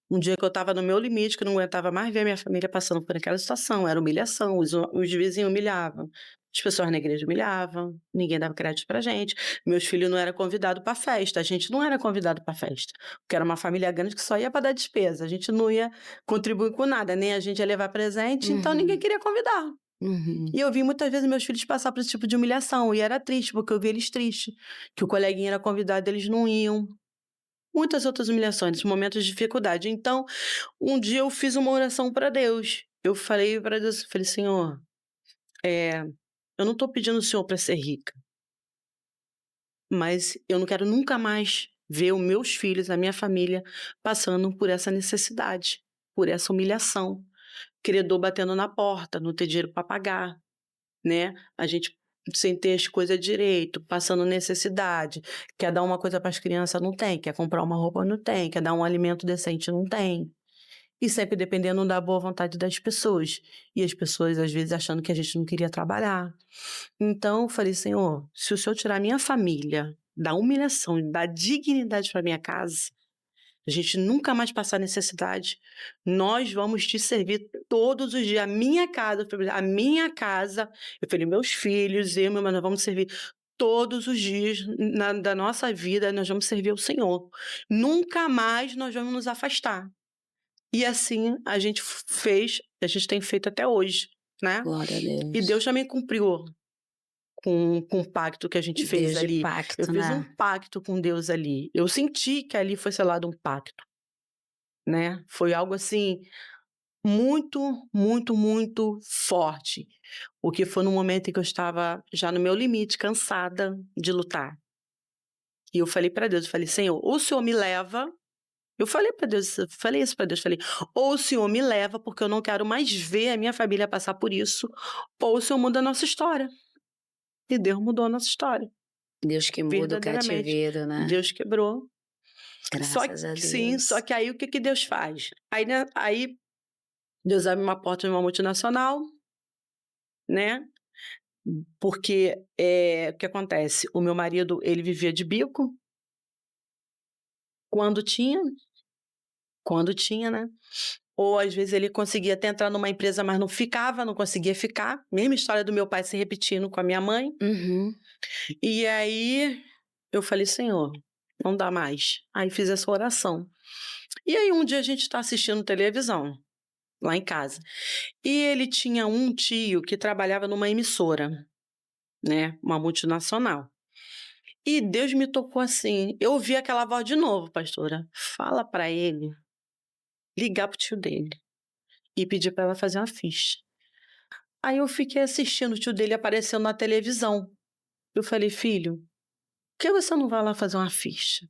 Um dia que eu estava no meu limite, que eu não aguentava mais ver a minha família passando por aquela situação, era humilhação, os vizinhos humilhavam, as pessoas na igreja humilhavam, ninguém dava crédito pra gente, meus filhos não eram convidados pra festa, a gente não era convidado pra festa, porque era uma família grande que só ia para dar despesa, a gente não ia contribuir com nada, nem a gente ia levar presente, então ninguém Uhum, queria convidar. uhum, E eu vi muitas vezes meus filhos passar por esse tipo de humilhação, e era triste, porque eu vi eles tristes, que o coleguinha era convidado, eles não iam. Muitas outras humilhações, momentos de dificuldade. Então, um dia eu fiz uma oração para Deus. Eu falei para Deus, eu falei: "Senhor, eu não estou pedindo ao Senhor para ser rica, mas eu não quero nunca mais ver os meus filhos, a minha família, passando por essa necessidade, por essa humilhação. Credor batendo na porta, não ter dinheiro para pagar, né, a gente sem ter as coisas direito, passando necessidade, quer dar uma coisa para as crianças, não tem, quer comprar uma roupa, não tem, quer dar um alimento decente, não tem". E sempre dependendo da boa vontade das pessoas. E as pessoas, às vezes, achando que a gente não queria trabalhar. Então eu falei: "Senhor, se o Senhor tirar minha família da humilhação e da dignidade para minha casa, a gente nunca mais passar necessidade, nós vamos te servir todos os dias. A minha casa", eu falei: "Meus filhos, eu, meu marido, nós vamos servir todos os dias da nossa vida, nós vamos servir ao Senhor. Nunca mais nós vamos nos afastar". E assim a gente fez, a gente tem feito até hoje, né. glória a E Deus Deus. também cumpriu com o pacto que a gente fez Deus de ali. Eu pacto, fiz um né. pacto com Deus ali. Eu senti que ali foi selado um pacto, né. Foi algo assim muito, muito, muito forte, porque foi num momento em que eu estava já no meu limite, cansada de lutar. E eu falei para Deus, eu falei: "Senhor, ou o Senhor me leva". Eu falei para Deus, eu falei isso para Deus, falei: "Ou o Senhor me leva, porque eu não quero mais ver a minha família passar por isso, ou o Senhor muda a nossa história". E Deus mudou a nossa história, Deus que muda o verdadeiramente. cativeiro, né. Deus quebrou. Só que Graças a sim, só Deus. que aí o que que Deus faz? Aí Deus abre uma porta numa multinacional, né, porque, o que acontece, o meu marido, ele vivia de bico, quando tinha quando tinha, né. Ou às vezes ele conseguia até entrar numa empresa, mas não ficava, não conseguia ficar. Mesma história do meu pai se repetindo com a minha mãe. Uhum. E aí eu falei: "Senhor, não dá mais". Aí fiz essa oração. E aí um dia a gente está assistindo televisão, lá em casa, e ele tinha um tio que trabalhava numa emissora, né, uma multinacional. E Deus me tocou assim, eu ouvi aquela voz de novo, pastora: "Fala para ele ligar para o tio dele e pedir para ela fazer uma ficha". Aí eu fiquei assistindo o tio dele aparecendo na televisão. Eu falei: "Filho, por que você não vai lá fazer uma ficha?".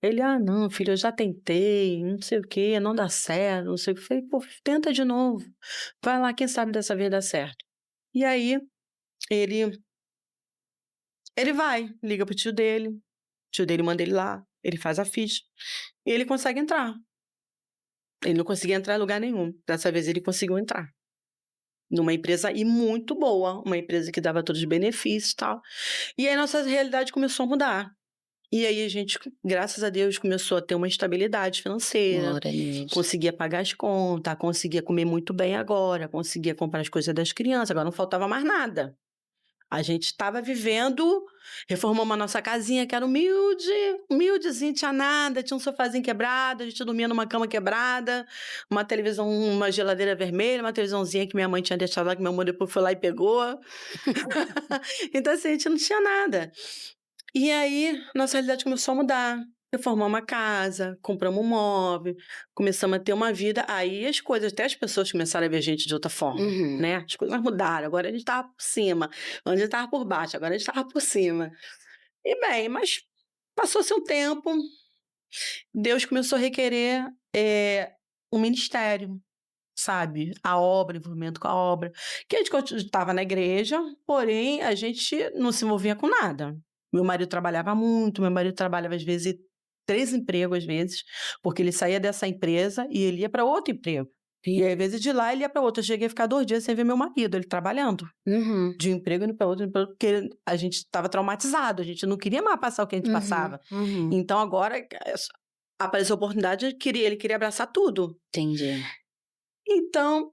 Ele: "Ah, não, filho, eu já tentei, não sei o quê, não dá certo, não sei o quê". Eu falei: "Pô, tenta de novo. Vai lá, quem sabe dessa vez dá certo". E aí, ele ele vai, liga para o tio dele manda ele lá, ele faz a ficha, e ele consegue entrar. Ele não conseguia entrar em lugar nenhum, dessa vez ele conseguiu entrar. Numa empresa e muito boa, uma empresa que dava todos os benefícios e tal. E aí nossa realidade começou a mudar. E aí a gente, graças a Deus, começou a ter uma estabilidade financeira, Glória a Deus. conseguia pagar as contas, conseguia comer muito bem agora, conseguia comprar as coisas das crianças, agora não faltava mais nada. A gente estava vivendo, reformamos a nossa casinha que era humilde, humildezinha, tinha nada, tinha um sofazinho quebrado, a gente dormia numa cama quebrada, uma televisão, uma geladeira vermelha, uma televisãozinha que minha mãe tinha deixado lá, que meu amor depois foi lá e pegou. Então assim, a gente não tinha nada. E aí, nossa realidade começou a mudar. Reformamos uma casa, compramos um móvel, começamos a ter uma vida. Aí as coisas, até as pessoas começaram a ver a gente de outra forma, Uhum. né? As coisas mudaram. Agora a gente estava por cima. Antes a gente estava por baixo, agora a gente estava por cima. E bem, mas passou-se um tempo, Deus começou a requerer um ministério, sabe? A obra, envolvimento com a obra. Que a gente estava na igreja, porém a gente não se envolvia com nada. Meu marido trabalhava muito, meu marido trabalhava às vezes 3 empregos, às vezes, porque ele saía dessa empresa e ele ia para outro emprego. E aí, às vezes de lá ele ia para outro. Eu cheguei a ficar 2 dias sem ver meu marido, ele trabalhando. Uhum. De um emprego indo para outro emprego, porque a gente estava traumatizado, a gente não queria mais passar o que a gente Uhum. passava. Uhum. Então agora apareceu a oportunidade, ele queria abraçar tudo. Entendi. Então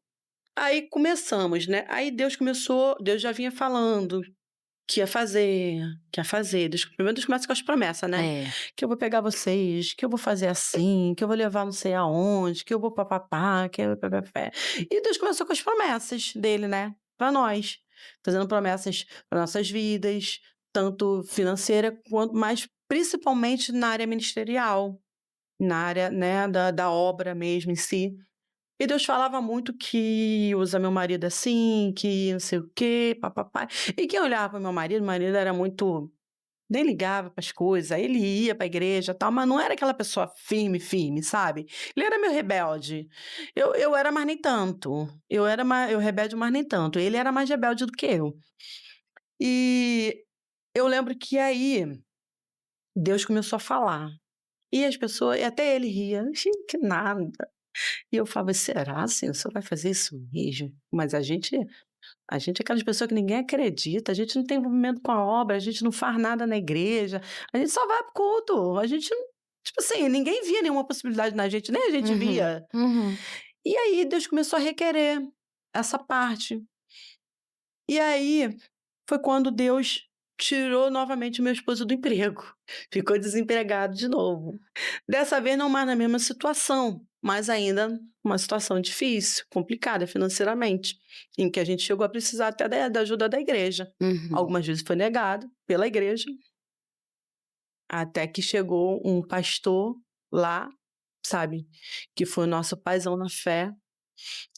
aí começamos, né, aí Deus já vinha falando que ia fazer, Deus começa com as promessas, né, É. que eu vou pegar vocês, que eu vou fazer assim, que eu vou levar não sei aonde, que eu vou pá-pá-pá, que eu pé-pé-pé. E Deus começou com as promessas dele, né, pra nós, fazendo promessas para nossas vidas, tanto financeira quanto mas principalmente na área ministerial, na área, né, da obra mesmo em si. E Deus falava muito que usa meu marido assim, que não sei o quê, pá-pá-pá. E quem olhava para meu marido era muito nem ligava para as coisas, aí ele ia para a igreja, tal, mas não era aquela pessoa firme, firme, sabe. Ele era meio rebelde. Eu era, mas nem tanto. Eu rebelde, mas nem tanto. Ele era mais rebelde do que eu. E eu lembro que aí Deus começou a falar. E as pessoas e até ele ria: "Gente, que nada". E eu falava: "Será, Senhor, o senhor vai fazer isso mesmo?" Mas a gente é aquelas pessoas que ninguém acredita, a gente não tem envolvimento com a obra, a gente não faz nada na igreja, a gente só vai para o culto, a gente não tipo assim, ninguém via nenhuma possibilidade na gente, nem a gente Uhum. via. Uhum. E aí Deus começou a requerer essa parte. E aí, foi quando Deus tirou novamente o meu esposo do emprego. Ficou desempregado de novo. Dessa vez não mais na mesma situação, mas ainda uma situação difícil, complicada financeiramente, em que a gente chegou a precisar até da ajuda da igreja. Uhum. Algumas vezes foi negado pela igreja, até que chegou um pastor lá, sabe, que foi o nosso paizão na fé,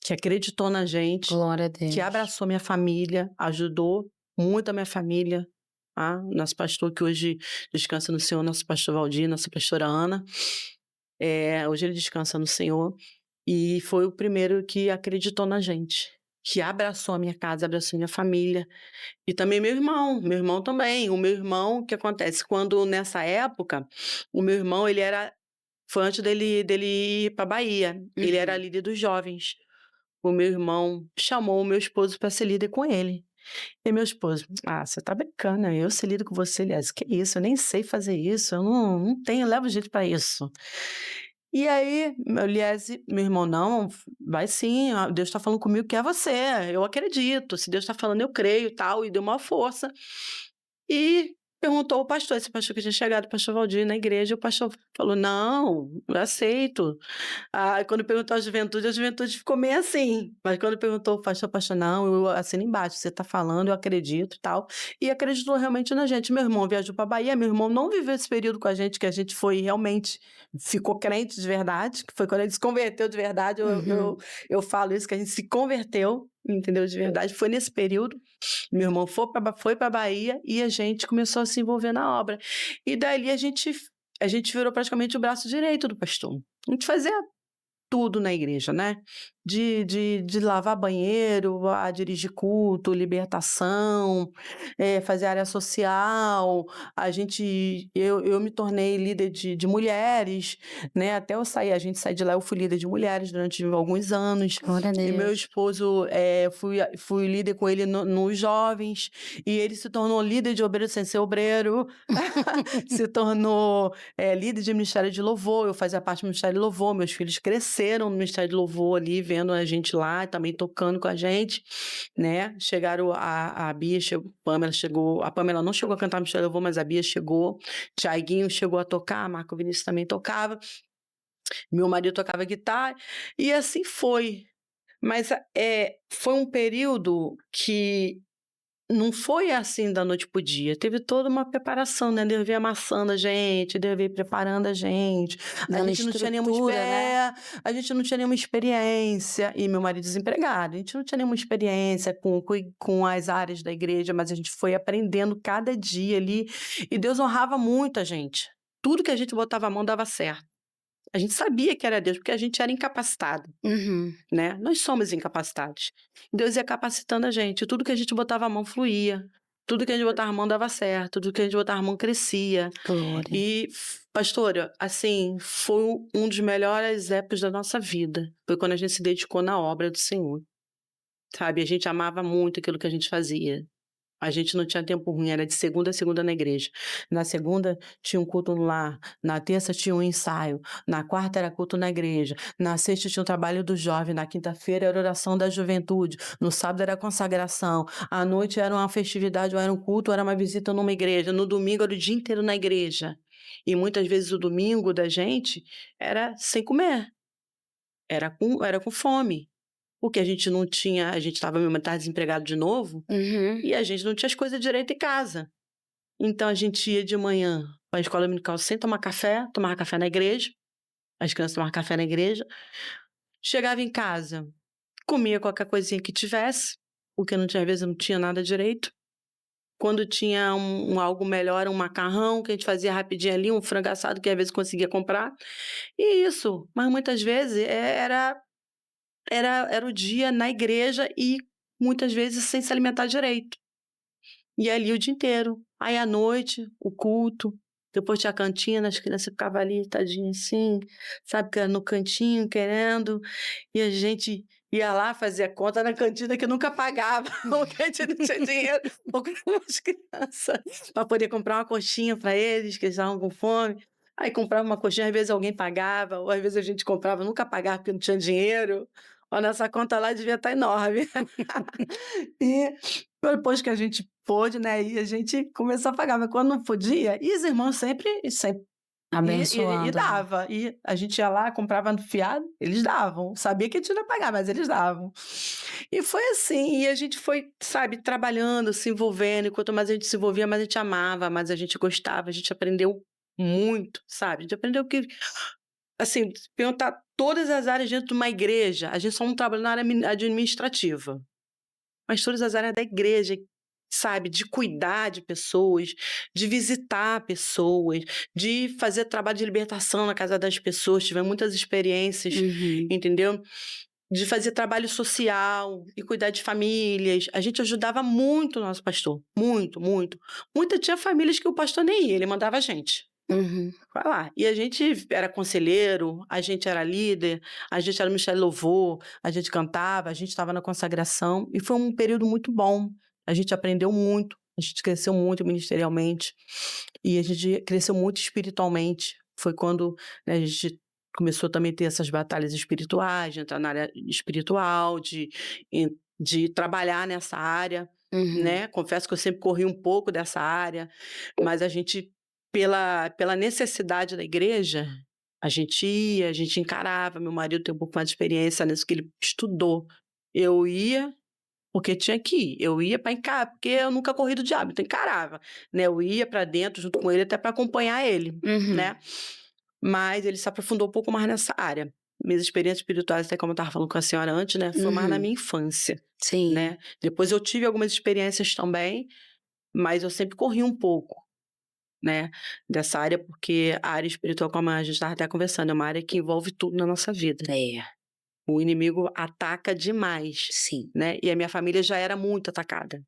que acreditou na gente, Glória a que Deus. abraçou minha família, ajudou muito a minha família, tá. Nosso pastor que hoje descansa no Senhor, nosso pastor Valdir, nossa pastora Ana, hoje ele descansa no Senhor, e foi o primeiro que acreditou na gente, que abraçou a minha casa, abraçou a minha família, e também meu irmão também. O meu irmão, o que acontece, quando nessa época, o meu irmão ele era foi antes dele ir pra Bahia, ele era Uhum. líder dos jovens. O meu irmão chamou o meu esposo para ser líder com ele. E meu esposo: "Ah, você tá brincando, né, eu ser líder com você, aliás, que isso, eu nem sei fazer isso, eu não tenho, eu levo jeito para isso". E aí, meu irmão: "Não, vai sim, Deus tá falando comigo que é você, eu acredito, se Deus tá falando eu creio e tal", e deu uma força. E perguntou ao pastor, esse pastor que tinha chegado, o pastor Valdir, na igreja, o pastor falou: "Não, eu aceito". Ah, quando perguntou à juventude, a juventude ficou meio assim, mas quando perguntou o pastor: "Não, eu assino embaixo, você tá falando, eu acredito e tal". E acreditou realmente na gente. Meu irmão viajou pra Bahia, meu irmão não viveu esse período com a gente, que a gente foi realmente ficou crente de verdade, que foi quando ele se converteu de verdade, Uhum. eu falo isso, que a gente se converteu, entendeu, de verdade, foi nesse período. Meu irmão foi pra Bahia e a gente começou a se envolver na obra. E dali a gente virou praticamente o braço direito do pastor. A gente fazia tudo na igreja, né, de lavar banheiro, a dirigir culto, libertação, fazer área social, eu me tornei líder de mulheres, né, até eu sair a gente sair de lá, eu fui líder de mulheres durante alguns anos, Glória a e meu Deus. esposo, fui líder com ele nos jovens, e ele se tornou líder de obreiro sem ser obreiro, se tornou, líder de ministério de louvor, eu fazia parte do ministério de louvor, meus filhos cresceram no ministério de louvor ali, vendo a gente lá, também tocando com a gente, né, chegaram a Bia chegou, a Pamela não chegou a cantar no ministério de louvor, mas a Bia chegou, Tiaguinho chegou a tocar, Marco Vinícius também tocava, meu marido tocava guitarra, e assim foi. Mas, foi um período que não foi assim da noite para o dia, teve toda uma preparação, né, Deus veio amassando a gente, Deus veio preparando a gente Dando estrutura, né. a gente não tinha nenhuma experiência, e meu marido desempregado, a gente não tinha nenhuma experiência com as áreas da igreja, mas a gente foi aprendendo cada dia ali, e Deus honrava muito a gente. Tudo que a gente botava a mão dava certo. A gente sabia que era Deus, porque a gente era incapacitado. Uhum. Né, nós somos incapacitados. Deus ia capacitando a gente, tudo que a gente botava a mão fluía, tudo que a gente botava a mão dava certo, tudo que a gente botava a mão crescia. Glória. E, pastora, assim, foi um dos melhores épocas da nossa vida, foi quando a gente se dedicou na obra do Senhor, sabe, a gente amava muito aquilo que a gente fazia. A gente não tinha tempo ruim, era de segunda a segunda na igreja. Na segunda tinha um culto no lar, na terça tinha um ensaio, na quarta era culto na igreja, na sexta tinha o trabalho do jovem, na quinta-feira era oração da juventude, no sábado era consagração, à noite era uma festividade, ou era um culto, ou era uma visita numa igreja, no domingo era o dia inteiro na igreja. E muitas vezes o domingo da gente era sem comer, era com fome, porque a gente não tinha, a gente estava mesmo, estava desempregado de novo, Uhum. e a gente não tinha as coisas direito em casa. Então a gente ia de manhã para a escola dominical sem tomar café, tomava café na igreja, as crianças tomavam café na igreja, chegava em casa, comia qualquer coisinha que tivesse, porque não tinha, às vezes não tinha nada direito. Quando tinha algo melhor, um macarrão que a gente fazia rapidinho ali, um frango assado que às vezes conseguia comprar, e isso. Mas muitas vezes era o dia na igreja e muitas vezes sem se alimentar direito. E ali o dia inteiro. Aí à noite, o culto, depois tinha a cantina, as crianças ficavam ali, tadinha assim, sabe, que era no cantinho querendo, e a gente ia lá fazer a conta na cantina que nunca pagava, porque a gente não tinha dinheiro para as crianças, para poder comprar uma coxinha para eles, que eles estavam com fome. Aí comprava uma coxinha, às vezes alguém pagava, ou às vezes a gente comprava, nunca pagava porque não tinha dinheiro. Ó, nossa conta lá devia estar enorme. E depois que a gente pôde, né, e a gente começou a pagar, mas quando não podia, e os irmãos sempre e Abençoando, né. dava, e a gente ia lá, comprava no fiado, eles davam, sabia que a gente não ia pagar, mas eles davam. E foi assim, e a gente foi, sabe, trabalhando, se envolvendo, e quanto mais a gente se envolvia, mais a gente amava, mais a gente gostava, a gente aprendeu muito, sabe, a gente aprendeu que, assim, perguntar todas as áreas dentro de uma igreja, a gente só não trabalha na área administrativa. Mas todas as áreas da igreja, sabe, de cuidar de pessoas, de visitar pessoas, de fazer trabalho de libertação na casa das pessoas, tivemos muitas experiências, Uhum. entendeu? De fazer trabalho social e cuidar de famílias. A gente ajudava muito o nosso pastor, muito, muito. Tinha famílias que o pastor nem ia, ele mandava a gente. Uhum. Vai lá. E a gente era conselheiro, a gente era líder, a gente era ministério de louvor, a gente cantava, a gente estava na consagração, e foi um período muito bom. A gente aprendeu muito, a gente cresceu muito ministerialmente, e a gente cresceu muito espiritualmente. Foi quando, né, a gente começou também a ter essas batalhas espirituais, de entrar na área espiritual, de trabalhar nessa área, Uhum. né. Confesso que eu sempre corri um pouco dessa área, mas a gente pela necessidade da igreja, a gente ia, a gente encarava, meu marido tem um pouco mais de experiência nisso, que ele estudou. Eu ia, porque tinha que ir, eu ia para encarar, porque eu nunca corri do diabo, então encarava, né, eu ia para dentro junto com ele, até para acompanhar ele, Uhum. né. Mas ele se aprofundou um pouco mais nessa área. Minhas experiências espirituais, até como eu estava falando com a senhora antes, né, foi mais na Uhum. minha infância, Sim. né. Depois eu tive algumas experiências também, mas eu sempre corri um pouco. né, dessa área, porque a área espiritual, como a gente estava até conversando, é uma área que envolve tudo na nossa vida. É, O inimigo ataca demais, sim. né, e a minha família já era muito atacada,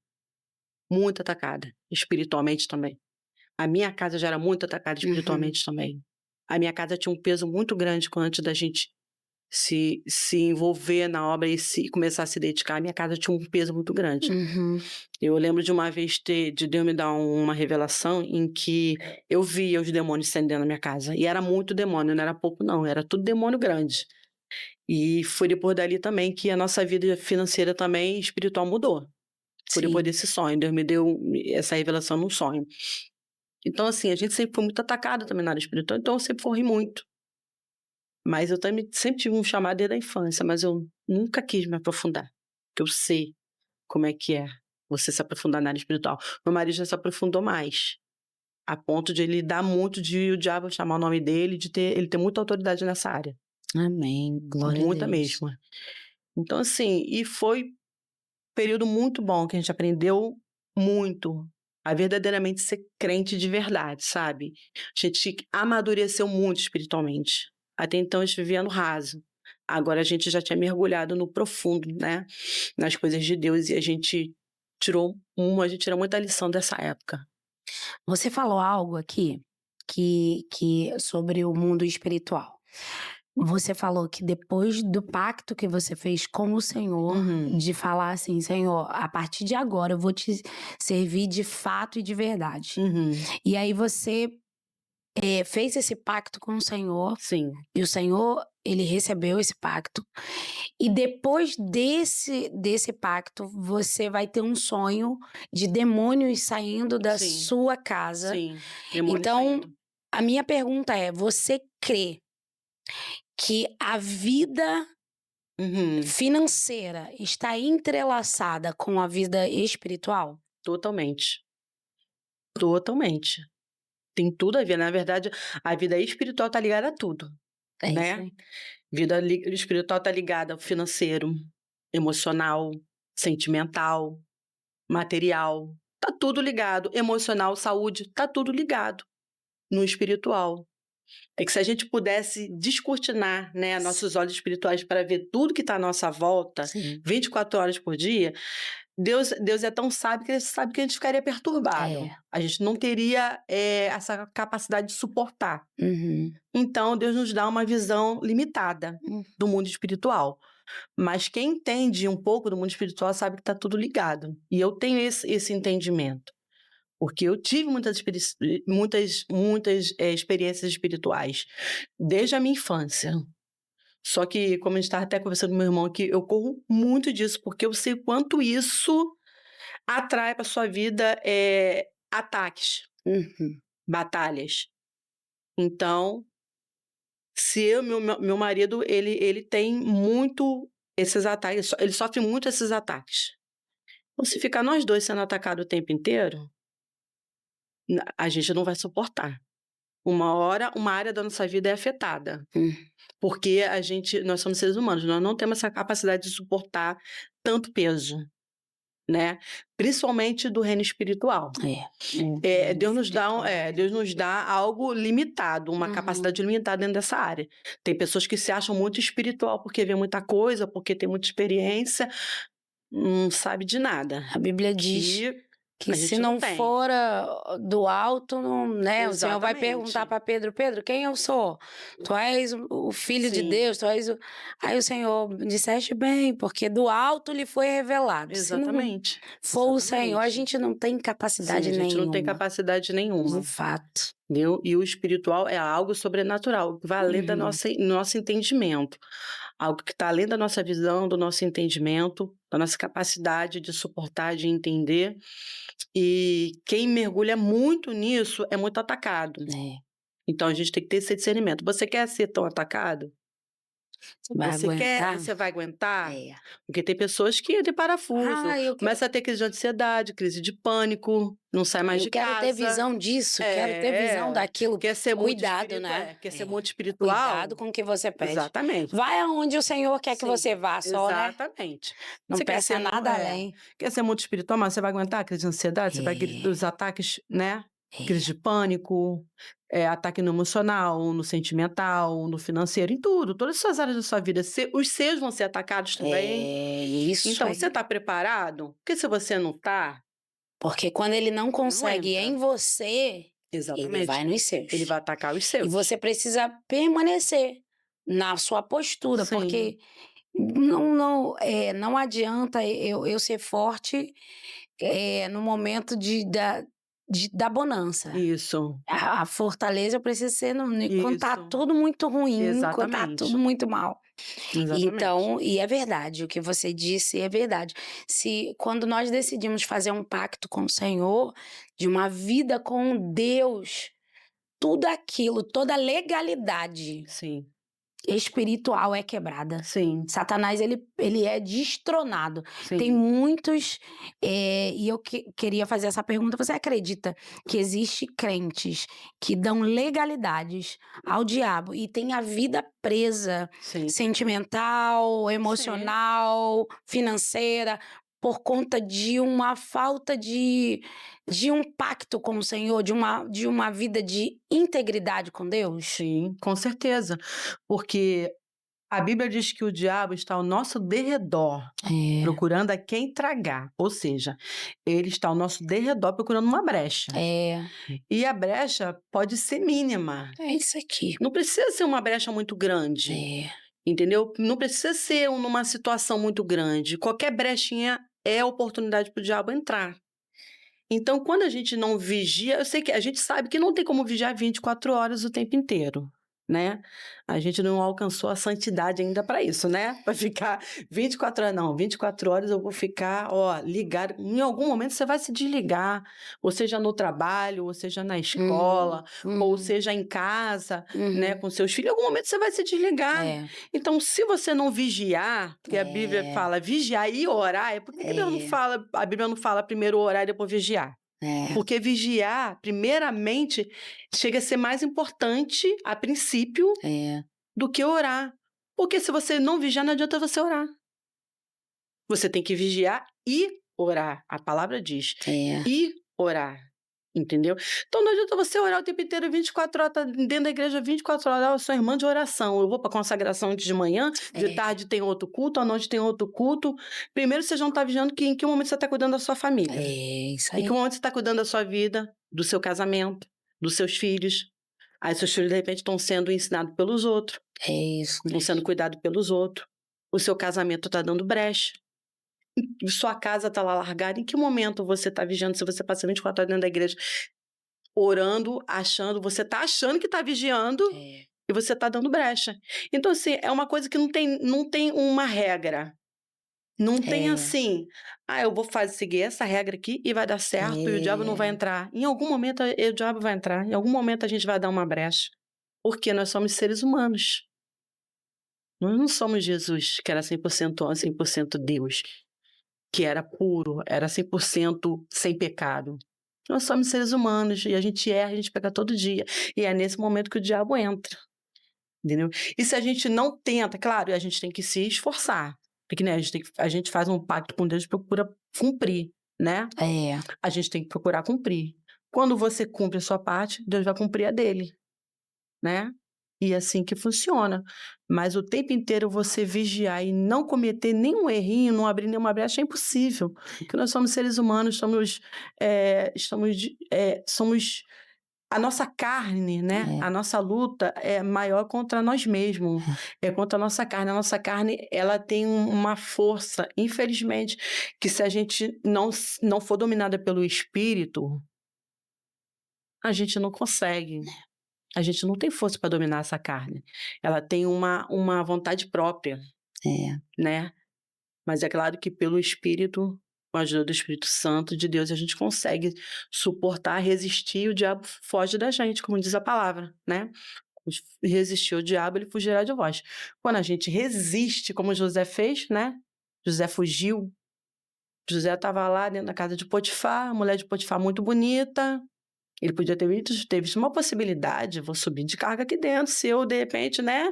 espiritualmente também. A minha casa já era muito atacada Uhum, espiritualmente também. A minha casa tinha um peso muito grande antes da gente se envolver na obra e começar a se dedicar. A minha casa tinha um peso muito grande. uhum, Eu lembro de uma vez de Deus me dar uma revelação em que eu via os demônios saindo dentro da minha casa. E era muito demônio, não era pouco não, era tudo demônio grande. E foi depois dali também que a nossa vida financeira também espiritual mudou. Foi depois sim. desse sonho, Deus me deu essa revelação num sonho. Então assim, a gente sempre foi muito atacado também na área espiritual, então eu sempre corri muito. Mas eu também sempre tive um chamado desde a infância, mas eu nunca quis me aprofundar, porque eu sei como é que é você se aprofundar na área espiritual. Meu marido já se aprofundou mais, a ponto de ele dar muito de o diabo chamar o nome dele, ele ter muita autoridade nessa área, Amém, glória a muita Deus. mesmo. Então assim, e foi um período muito bom que a gente aprendeu muito a verdadeiramente ser crente de verdade, sabe. A gente amadureceu muito espiritualmente. Até então a gente vivia no raso. Agora a gente já tinha mergulhado no profundo, né, nas coisas de Deus e a gente tirou muita lição dessa época. Você falou algo aqui que sobre o mundo espiritual. Você falou que depois do pacto que você fez com o Senhor, Uhum, de falar assim: "Senhor, a partir de agora eu vou te servir de fato e de verdade". uhum, E aí você, fez esse pacto com o Senhor, sim, e o Senhor, ele recebeu esse pacto. E depois desse pacto, você vai ter um sonho de demônios saindo da sim, sua casa. sim, demônio Então, saindo. a minha pergunta é: você crê que a vida Uhum, financeira está entrelaçada com a vida espiritual? totalmente, totalmente. Tem tudo a ver, na verdade, a vida espiritual tá ligada a tudo, É isso né. aí. Espiritual tá ligada ao financeiro, emocional, sentimental, material, tá tudo ligado. Emocional, saúde, tá tudo ligado no espiritual. É que se a gente pudesse descortinar, né, S nossos olhos espirituais para ver tudo que está à nossa volta, sim. 24 horas por dia, Deus é tão sábio que ele sabe que a gente ficaria perturbado. É. A gente não teria, essa capacidade de suportar. Uhum. Então Deus nos dá uma visão limitada Hum. do mundo espiritual. Mas quem entende um pouco do mundo espiritual sabe que está tudo ligado. E eu tenho esse entendimento. Porque eu tive muitas experiências espirituais, desde a minha infância. Só que, como a gente estava até conversando com meu irmão aqui, eu corro muito disso, porque eu sei o quanto isso atrai para sua vida, ataques, Uhum. batalhas. Então, se eu meu marido, ele tem muito esses ataques, ele sofre muito esses ataques. Então se ficar nós 2 sendo atacado o tempo inteiro, a gente não vai suportar. Uma hora, uma área da nossa vida é afetada, Hum. porque nós somos seres humanos, nós não temos essa capacidade de suportar tanto peso, né, principalmente do reino espiritual. É. Deus nos dá algo limitado, uma Uhum. capacidade limitada dentro dessa área. Tem pessoas que se acham muito espiritual porque vê muita coisa, porque tem muita experiência, não sabe de nada, A Bíblia diz que que a se gente não não tem. for, do alto, não, né, o Senhor vai perguntar Exatamente. para Pedro: "Pedro, quem eu sou? Tu és o filho de Sim, Deus, tu és o". Aí o Senhor: "Disseste bem, porque do alto lhe foi revelado". Se não exatamente, for o Senhor, a exatamente. gente não tem Sim, capacidade a gente não tem nenhuma, capacidade de nenhuma, fato. entendeu. E o espiritual é algo sobrenatural, que vai além da Uhum. nosso entendimento. Algo que está além da nossa visão, do nosso entendimento, da nossa capacidade de suportar, de entender. E quem mergulha muito nisso é muito atacado. É, Então a gente tem que ter esse discernimento. Você quer ser tão atacado? você vai aguentar? Você vai aguentar? É. Porque tem pessoas que entram em parafuso, "Ah, eu quero começa a ter crise de ansiedade, crise de pânico, não sai mais eu de quero ter casa. visão disso, quero ter visão É, daquilo". quer ser muito Cuidado, né. quer ser É, muito cuidado espiritual? com o que você pede. Exatamente. Vai aonde o Senhor quer que Sim, você vá só, né. exatamente. Não Você quer peça ser nada além. quer ser muito espiritual, mas você vai aguentar a crise de ansiedade? Você vai É, os ataques, né? crise É. de pânico, ataque no emocional, no sentimental, no financeiro, em tudo, todas essas áreas da sua vida, os seus vão ser atacados também. É, isso Então você aí. está preparado? Porque se você não está, Porque quando ele não ele não consegue entra. em você, ele vai Exatamente. nos Ele seus. vai atacar os E seus. você precisa permanecer na sua postura, Sim, porque não adianta eu ser forte, no momento da bonança. isso, A fortaleza eu preciso ser quando tá isso, tudo muito ruim, quando tá tudo exatamente, muito mal. exatamente. Então e é verdade, o que você disse é verdade. Se quando nós decidimos fazer um pacto com o Senhor, de uma vida com Deus, tudo aquilo, toda a legalidade Sim, espiritual é quebrada. sim, Satanás ele é destronado. Tem sim. muitos, e eu queria fazer essa pergunta: você acredita que existe crentes que dão legalidades ao diabo e tem a vida presa, Sim, sentimental, sim, emocional, financeira, por conta de uma falta de um pacto com o Senhor, de uma vida de integridade com Deus? sim, com certeza. Porque a Bíblia diz que o diabo está ao nosso derredor, É, procurando a quem tragar. Ou seja, ele está ao nosso derredor procurando uma brecha. é, E a brecha pode ser mínima. é isso aqui. Não precisa ser uma brecha muito grande, É, entendeu? Não precisa ser numa situação muito grande. Qualquer brechinha é oportunidade para o diabo entrar. Então, quando a gente não vigia, eu sei que a gente sabe que não tem como vigiar 24 horas o tempo inteiro, né? A gente não alcançou a santidade ainda para isso, né? Para ficar 24 horas, não, 24 horas eu vou ficar, ó, ligado. Em algum momento você vai se desligar, ou seja no trabalho, ou seja na uhum, escola, ou uhum, seja em casa, né, uhum. com seus filhos. Em algum momento você vai se desligar. É, Então, se você não vigiar, porque a Bíblia é, fala vigiar e orar, por que que é, A Bíblia não fala primeiro orar e depois vigiar? é, Porque vigiar, primeiramente, chega a ser mais importante, a princípio, é, do que orar. Porque se você não vigiar, não adianta você orar. Você tem que vigiar e orar. A palavra diz. é, E orar. Entendeu? Então não adianta você orar o tempo inteiro, 24 horas, tá dentro da igreja 24 horas, eu sou irmã de oração. Eu vou para consagração de manhã, de é, tarde tem outro culto, à noite tem outro culto. Primeiro você já não está vigiando em que momento você está cuidando da sua família. isso Em que aí. momento você está cuidando da sua vida, do seu casamento, dos seus filhos. Aí seus filhos, de repente, estão sendo ensinados pelos outros, É isso estão sendo mesmo. cuidados pelos outros. O seu casamento está dando brecha. E sua casa está lá largada. Em que momento você está vigiando? Se você passa 24 horas dentro da igreja, orando, achando, você está achando que está vigiando É, e você está dando brecha. Então, assim, é uma coisa que não tem uma regra. Não tem é, assim, eu vou seguir essa regra aqui e vai dar certo e o diabo não vai é, entrar. Em algum momento o diabo vai entrar, em algum momento a gente vai dar uma brecha, porque nós somos seres humanos. Nós não somos Jesus, que era 100% homem, 100% Deus, que era puro, era 100% sem pecado. Nós somos seres humanos e a gente erra, a gente peca todo dia. E é nesse momento que o diabo entra. Entendeu? E se a gente não tenta, claro, a gente tem que se esforçar. Porque, né, a gente faz um pacto com Deus e procura cumprir, né? é, A gente tem que procurar cumprir. Quando você cumpre a sua parte, Deus vai cumprir a dele, né? E é assim que funciona. Mas o tempo inteiro você vigiar e não cometer nenhum errinho, não abrir nenhuma brecha, é impossível. Porque nós somos seres humanos, somos a nossa carne, né, é, a nossa luta é maior contra nós mesmos, é contra a nossa carne. A nossa carne, ela tem uma força, infelizmente, que se a gente não for dominada pelo espírito, a gente não consegue. A gente não tem força para dominar essa carne. Ela tem uma vontade própria, é, né? Mas é claro que pelo espírito, com a ajuda do Espírito Santo de Deus, a gente consegue suportar, resistir, e o diabo foge da gente, como diz a palavra, né? Resistir ao diabo, ele fugirá de vós. Quando a gente resiste, como José fez, né? José fugiu. José estava lá dentro da casa de Potifar, a mulher de Potifar muito bonita. Ele podia ter visto uma possibilidade, vou subir de carga aqui dentro, se eu, de repente, né?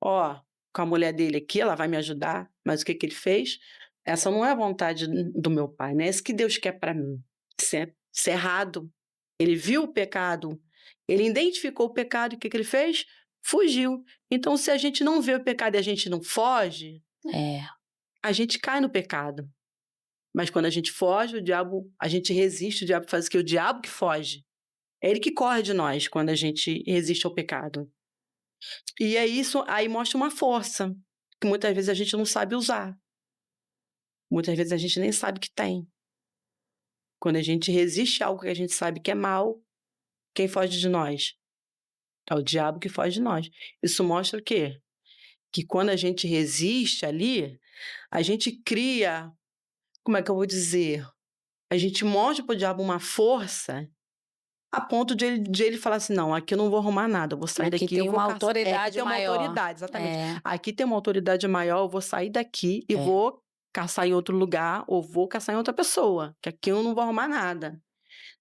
Ó, com a mulher dele aqui, ela vai me ajudar. Mas o que que ele fez? Essa não é a vontade do meu pai, né? É isso que Deus quer para mim. Isso é errado. Ele viu o pecado, ele identificou o pecado, e o que que ele fez? Fugiu. Então, se a gente não vê o pecado e a gente não foge, É, a gente cai no pecado. Mas quando a gente foge, a gente resiste, o diabo faz o quê? O diabo que foge. É ele que corre de nós quando a gente resiste ao pecado. E é isso, aí mostra uma força, que muitas vezes a gente não sabe usar. Muitas vezes a gente nem sabe que tem. Quando a gente resiste a algo que a gente sabe que é mal, quem foge de nós? É o diabo que foge de nós. Isso mostra o quê? Que quando a gente resiste ali, a gente cria, como é que eu vou dizer? A gente mostra para o diabo uma força a ponto de ele falar assim: "Não, aqui eu não vou arrumar nada, eu vou sair aqui daqui, eu tem vou uma caçar". É, aqui autoridade tem uma maior. autoridade, exatamente. É, Aqui tem uma autoridade maior, eu vou sair daqui e é, vou caçar em outro lugar, ou vou caçar em outra pessoa, que aqui eu não vou arrumar nada,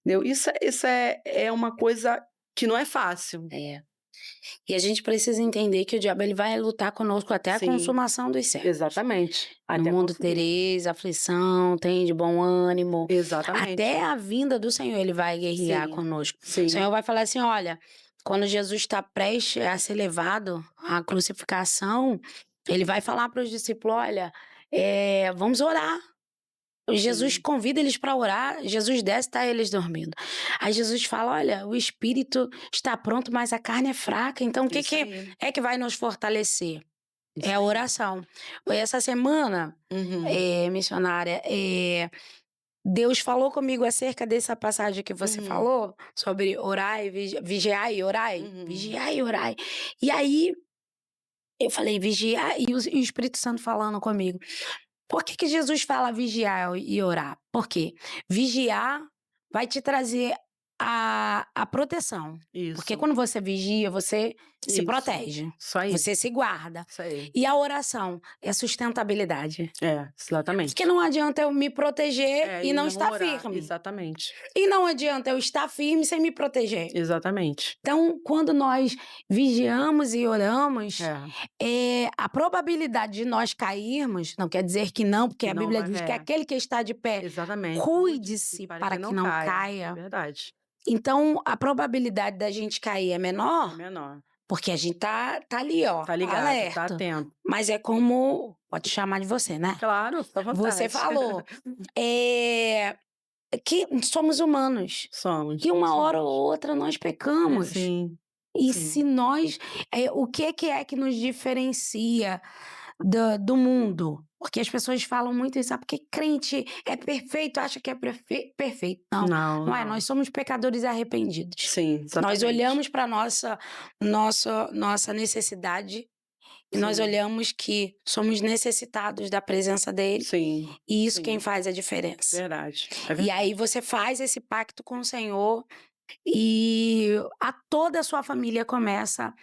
entendeu. Isso é uma coisa que não é fácil. é. E a gente precisa entender que o diabo ele vai lutar conosco até a Sim, consumação dos séculos. exatamente. No Até mundo conseguir. tereis aflição, tem de bom ânimo. Exatamente. Até a vinda do Senhor ele vai guerrear Sim, conosco. O sim. Senhor vai falar assim: olha, quando Jesus está prestes a ser levado à crucificação, ele vai falar para os discípulos: olha, vamos orar. Jesus Sim, convida eles para orar, Jesus desce, tá eles dormindo. Aí Jesus fala: olha, o espírito está pronto, mas a carne é fraca. Então, o que, isso que aí, é que vai nos fortalecer? É isso a aí. oração. Essa semana, Uhum, missionária, Deus falou comigo acerca dessa passagem que você uhum, falou, sobre orai, vigiai e orai. uhum. Vigiai e orai. E aí, eu falei, vigiar, e o Espírito Santo falando comigo. Por que que Jesus fala vigiar e orar? Porque vigiar vai te trazer a proteção. Porque Isso, quando você vigia, você se isso. protege, Isso aí, você se guarda. isso aí. E a oração é sustentabilidade. É, Porque exatamente. não adianta eu me proteger É, e e não não estar orar, firme. exatamente, E não adianta eu estar firme sem me proteger. exatamente. Então, quando nós vigiamos e oramos, É, a probabilidade de nós cairmos, não quer dizer que não, porque que a não Bíblia vai diz que aquele que está de pé, exatamente, cuide-se cuide-se para para que que não não caia, caia. verdade, Então, a probabilidade da gente cair é é menor, menor. porque a gente tá ali, ó, Tá ligado, tá alerta. atento. Mas é como, pode chamar de você, né? Claro, fica à Você vontade. falou, é, que somos humanos. Somos, Que uma somos hora ou humanos. outra nós É, pecamos. sim, E se sim. nós, o que é que nos diferencia do mundo? Porque as pessoas falam muito isso, porque crente é perfeito, acha que é perfeito. Não, Não, não é. Nós não. somos pecadores arrependidos. Sim, Nós exatamente. olhamos para nossa necessidade e nós Sim, olhamos que somos necessitados da presença dele. sim, E isso quem sim, faz a diferença. verdade, é E aí verdade. você faz esse pacto com o Senhor e toda a sua família começa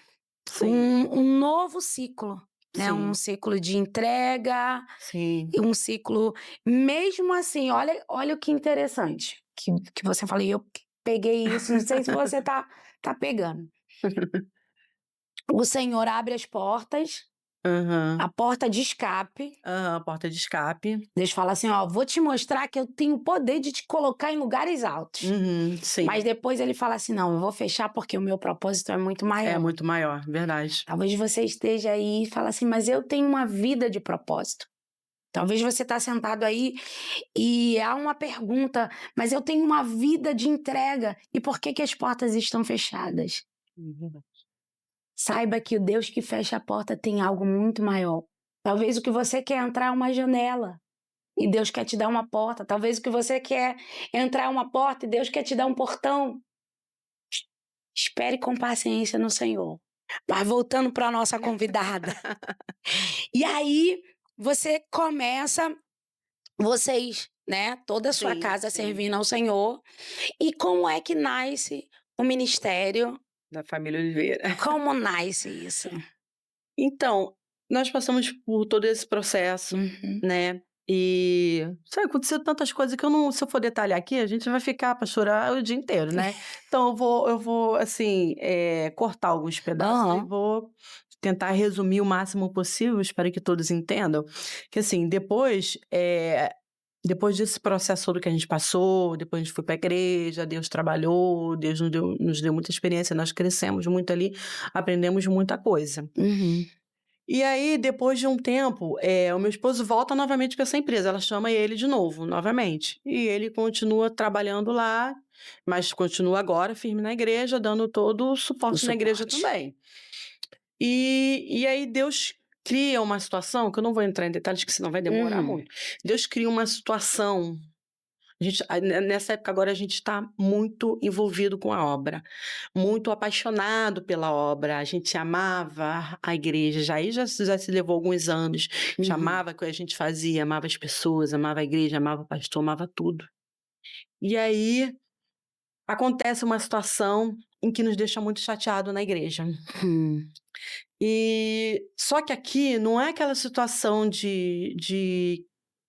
Sim, um novo ciclo, né? Um sim, ciclo de entrega, sim. e um ciclo. Mesmo assim, olha o que interessante que você falou, e eu peguei isso, não sei se você tá pegando. O Senhor abre as portas, Aham. a porta de escape. Aham, porta de escape. Deus fala assim: ó, vou te mostrar que eu tenho o poder de te colocar em lugares altos. Uhum, Mas sim. depois ele fala assim: não, eu vou fechar porque o meu propósito é muito É maior. muito maior, verdade. Talvez você esteja aí e fala assim, mas eu tenho uma vida de propósito. Talvez você está sentado aí e há uma pergunta, mas eu tenho uma vida de entrega. E por que as portas estão fechadas? Verdade. Saiba que o Deus que fecha a porta tem algo muito maior. Talvez o que você quer entrar é uma janela e Deus quer te dar uma porta. Talvez o que você quer entrar é uma porta e Deus quer te dar um portão. Espere com paciência no Senhor. Mas voltando para a nossa convidada. E aí você começa, vocês, né, toda a sua Sim, casa sim. servindo ao Senhor. E como é que nasce o ministério? Da família Oliveira. Como nasce isso? Então, nós passamos por todo esse processo, Uhum. né, e sabe, aconteceu tantas coisas que eu não se eu for detalhar aqui, a gente vai ficar para chorar o dia inteiro, né. Então eu vou, assim, cortar alguns pedaços e Aham. vou tentar resumir o máximo possível, espero que todos entendam, que assim, depois, Depois desse processo todo que a gente passou, depois a gente foi pra igreja, Deus trabalhou, Deus nos deu muita experiência, nós crescemos muito ali, aprendemos muita coisa. Uhum. E aí, depois de um tempo, o meu esposo volta novamente para essa empresa, ela chama ele de novo, novamente. E ele continua trabalhando lá, mas continua agora firme na igreja, dando todo o O suporte na igreja suporte. também. E aí Deus cria uma situação, que eu não vou entrar em detalhes, que senão vai demorar Uhum. muito. Deus cria uma situação, nessa época agora a gente está muito envolvido com a obra, muito apaixonado pela obra, a gente amava a igreja, já se levou alguns anos, já Uhum. amava o que a gente fazia, amava as pessoas, amava a igreja, amava o pastor, amava tudo. E aí, acontece uma situação em que nos deixa muito chateado na igreja. Hum. E só que aqui não é aquela situação de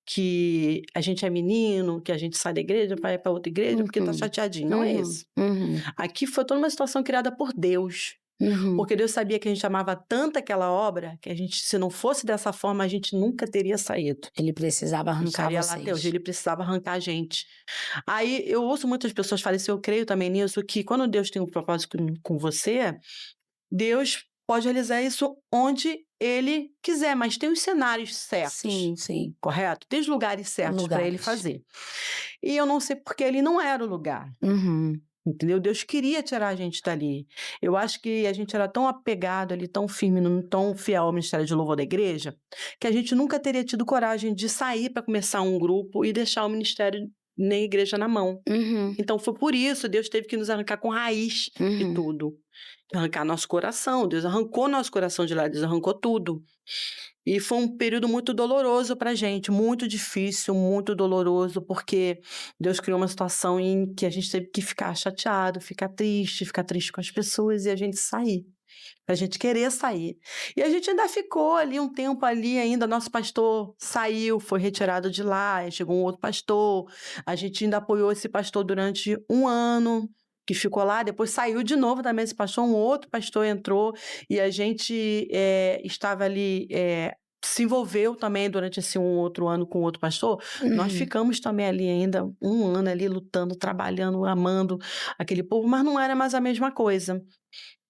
que a gente é menino, que a gente sai da igreja, vai para outra igreja porque tá Uhum. chateadinho, não é Uhum. esse. Uhum. Aqui foi toda uma situação criada por Deus, Uhum. porque Deus sabia que a gente amava tanto aquela obra, que a gente, se não fosse dessa forma, a gente nunca teria saído. Ele precisava A gente arrancar estaria lá até hoje, vocês. ele precisava arrancar a gente. Aí eu ouço muitas pessoas falarem isso, eu creio também nisso, que quando Deus tem um propósito com você, Deus pode realizar isso onde Ele quiser, mas tem os cenários certos, Sim, sim. correto? Tem os lugares certos para Ele Lugares. fazer. E eu não sei porque ele não era o lugar, Uhum. entendeu? Deus queria tirar a gente dali. Eu acho que a gente era tão apegado ali, tão firme, tão fiel ao ministério de louvor da igreja, que a gente nunca teria tido coragem de sair para começar um grupo e deixar o ministério na igreja na mão. Uhum. Então foi por isso, Deus teve que nos arrancar com raiz de Uhum. tudo. Arrancar nosso coração, Deus arrancou nosso coração de lá, Deus arrancou tudo. E foi um período muito doloroso pra gente, muito difícil, muito doloroso, porque Deus criou uma situação em que a gente teve que ficar chateado, ficar triste com as pessoas e a gente sair. A gente querer sair. E a gente ainda ficou ali um tempo ali ainda, nosso pastor saiu, foi retirado de lá, aí chegou um outro pastor, a gente ainda apoiou esse pastor durante um ano, que ficou lá, depois saiu de novo também esse pastor, um outro pastor entrou, e a gente estava ali, se envolveu também durante esse um outro ano com outro pastor, nós Uhum. ficamos também ali ainda um ano ali lutando, trabalhando, amando aquele povo, mas não era mais a mesma coisa.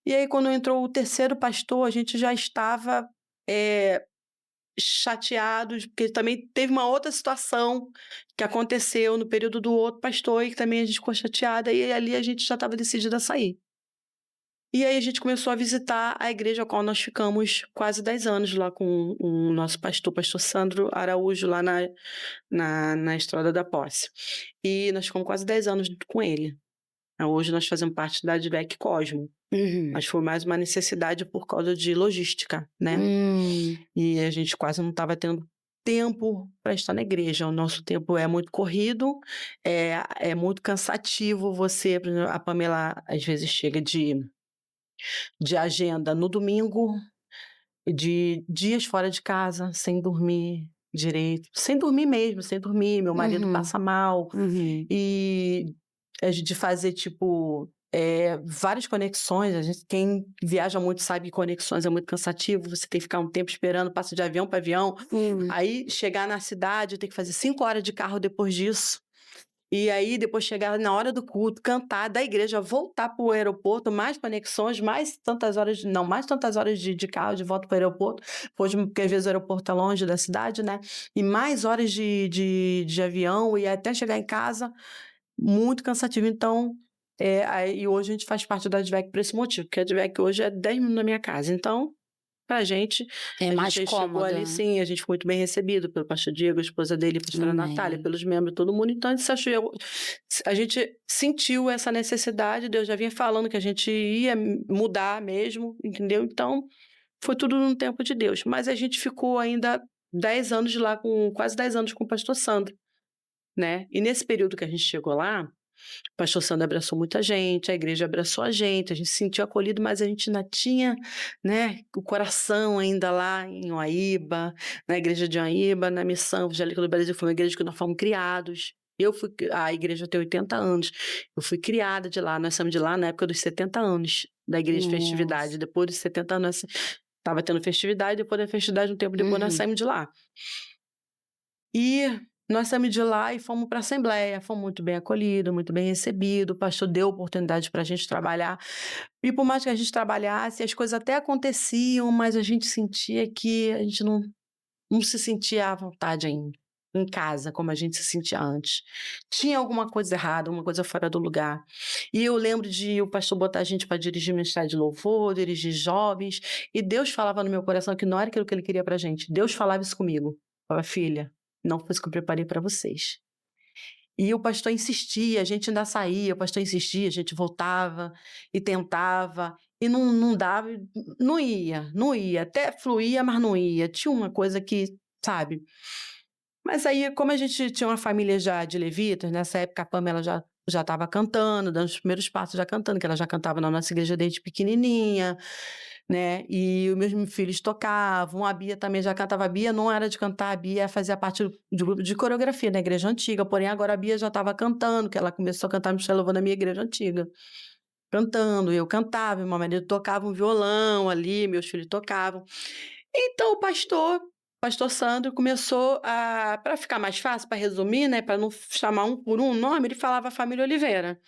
E aí, quando entrou o terceiro pastor, a gente já estava, eh, chateados, porque também teve uma outra situação que aconteceu no período do outro pastor e que também a gente ficou chateada, e ali a gente já estava decidida a sair. E aí a gente começou a visitar a igreja a qual nós ficamos quase 10 anos lá com o nosso pastor, pastor Sandro Araújo, lá na Estrada da Posse. E nós ficamos quase 10 anos com ele. Hoje nós fazemos parte da Advec Cosmo. Uhum. Mas foi mais uma necessidade por causa de logística, né. Hum. E a gente quase não estava tendo tempo para estar na igreja. O nosso tempo é muito corrido, é muito cansativo você, por exemplo, a Pamela às vezes chega de agenda no domingo, de dias fora de casa, sem dormir direito, sem dormir mesmo, sem dormir, meu marido Uhum. passa mal, Uhum. e de fazer, tipo, várias conexões, a gente quem viaja muito sabe que conexões é muito cansativo, você tem que ficar um tempo esperando, passa de avião para avião, Hum. aí chegar na cidade, tem que fazer 5 horas de carro depois disso, e aí depois chegar na hora do culto, cantar, da igreja, voltar para o aeroporto, mais conexões, mais tantas horas de carro de volta para o aeroporto, porque às vezes o aeroporto é longe da cidade, né, e mais horas de avião e até chegar em casa, muito cansativo. Então, aí hoje a gente faz parte da Advec por esse motivo, porque a Advec hoje é 10 minutos da minha casa. Então, pra gente, É a mais gente chegou cômodo, ali né? sim, a gente foi muito bem recebido pelo pastor Diego, a esposa dele, a pastora Natália, Amém. pelos membros, todo mundo. Então, a gente sentiu essa necessidade, Deus já vinha falando que a gente ia mudar mesmo, entendeu? Então, foi tudo no tempo de Deus. Mas a gente ficou ainda 10 anos de lá, quase 10 anos com o pastor Sandro, né? E nesse período que a gente chegou lá, o pastor Sandro abraçou muita gente, a igreja abraçou a gente se sentiu acolhido, mas a gente ainda tinha, né, o coração ainda lá em Uaíba, na igreja de Uaíba, na Missão Evangélica do Brasil, foi uma igreja que nós fomos criados. A igreja tem 80 anos, eu fui criada de lá, nós saímos de lá na época dos 70 anos da igreja de Nossa. festividade, depois dos 70 anos, estava tendo festividade, depois da festividade, um tempo depois nós Uhum. saímos de lá. E Nós saímos de lá e fomos pra assembleia, fomos muito bem acolhidos, muito bem recebidos, o pastor deu oportunidade pra gente trabalhar, e por mais que a gente trabalhasse, as coisas até aconteciam, mas a gente sentia que a gente não se sentia à vontade ainda, em casa, como a gente se sentia antes. Tinha alguma coisa errada, alguma coisa fora do lugar. E eu lembro de o pastor botar a gente para dirigir ministério de louvor, dirigir jovens, e Deus falava no meu coração que não era aquilo que ele queria pra gente. Deus falava isso comigo. Falava: "Filha, não foi isso que eu preparei para vocês". E o pastor insistia, a gente ainda saía, o pastor insistia, a gente voltava e tentava, e não dava, não ia, até fluía, mas não ia. Tinha uma coisa que, sabe. Mas aí, como a gente tinha uma família já de levitas, nessa época a Pamela já estava cantando, dando os primeiros passos já cantando, que ela já cantava na nossa igreja desde pequenininha, né, e os meus filhos tocavam, a Bia também já cantava. A Bia não era de cantar, a Bia fazia parte do grupo de coreografia na igreja antiga, porém agora a Bia já estava cantando, que ela começou a cantar no Ministério de Louvor na minha igreja antiga. Cantando, eu cantava, meu marido tocava um violão ali, meus filhos tocavam. Então o pastor Sandro começou a, para ficar mais fácil, para resumir, né, para não chamar um por um nome, ele falava Família Oliveira.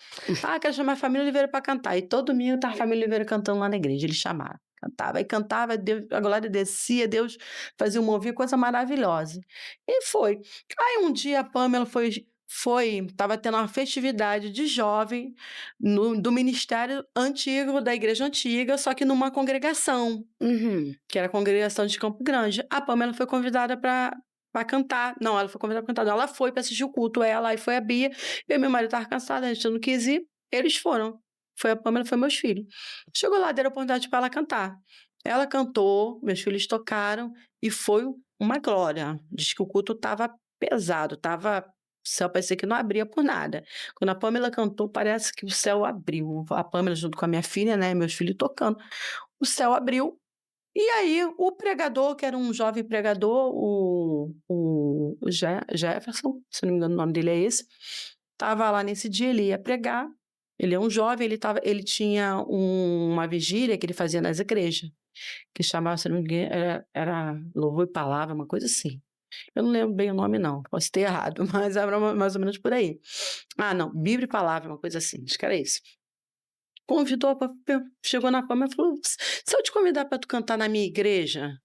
"Ah, quero chamar a Família Oliveira para cantar", e todo domingo estava a Família Oliveira cantando lá na igreja, ele chamava. Cantava, Deus, a glória descia, Deus fazia um mover, coisa maravilhosa. E foi. Aí um dia a Pamela estava tendo uma festividade de jovem do ministério antigo, da igreja antiga, só que numa congregação, Uhum. que era a congregação de Campo Grande. A Pamela foi convidada para cantar. Não, ela foi convidada para cantar, não, ela foi para assistir o culto, ela, e foi a Bia, eu e meu marido estava cansado, a gente não quis ir, eles foram. Foi a Pamela, foi meus filhos. Chegou lá, deram a oportunidade para ela cantar. Ela cantou, meus filhos tocaram e foi uma glória. Diz que o culto estava pesado, estava, o céu parecia que não abria por nada. Quando a Pamela cantou, parece que o céu abriu. A Pamela junto com a minha filha, né, meus filhos tocando. O céu abriu, e aí o pregador, que era um jovem pregador, o Jefferson, se não me engano o nome dele é esse, estava lá nesse dia, ele ia pregar, ele é um jovem, ele tinha uma vigília que ele fazia nas igrejas, que chamava, se não me engano, era Louvor e Palavra, uma coisa assim. Eu não lembro bem o nome não, posso ter errado, mas era mais ou menos por aí. Ah não, Bíblia e Palavra, uma coisa assim, acho que era isso. Convidou, chegou na Pamela e falou: "Se eu te convidar para tu cantar na minha igreja,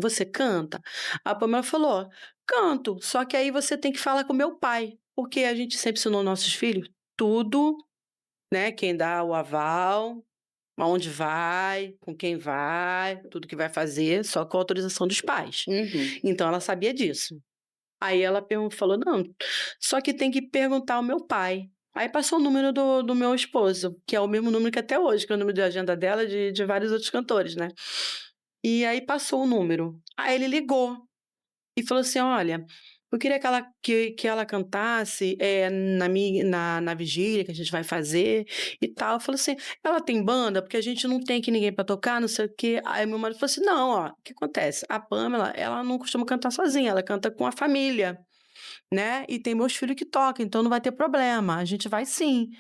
você canta?" A Pamela falou: "Canto, só que aí você tem que falar com meu pai", porque a gente sempre ensinou nossos filhos tudo, né, quem dá o aval, aonde vai, com quem vai, tudo que vai fazer, só com a autorização dos pais. Uhum. Então ela sabia disso. Aí ela falou: "Não, só que tem que perguntar ao meu pai". Aí passou o número do meu esposo, que é o mesmo número que até hoje, que é o número de agenda dela, de vários outros cantores, né. E aí passou o número. Aí ele ligou e falou assim: "Olha, eu queria que ela cantasse, na vigília que a gente vai fazer e tal". Eu falei assim: "Ela tem banda? Porque a gente não tem aqui ninguém pra tocar, não sei o quê". Aí meu marido falou assim: "Não, ó, o que acontece, a Pamela, ela não costuma cantar sozinha, ela canta com a família, né, e tem meus filhos que tocam, então não vai ter problema, a gente vai sim".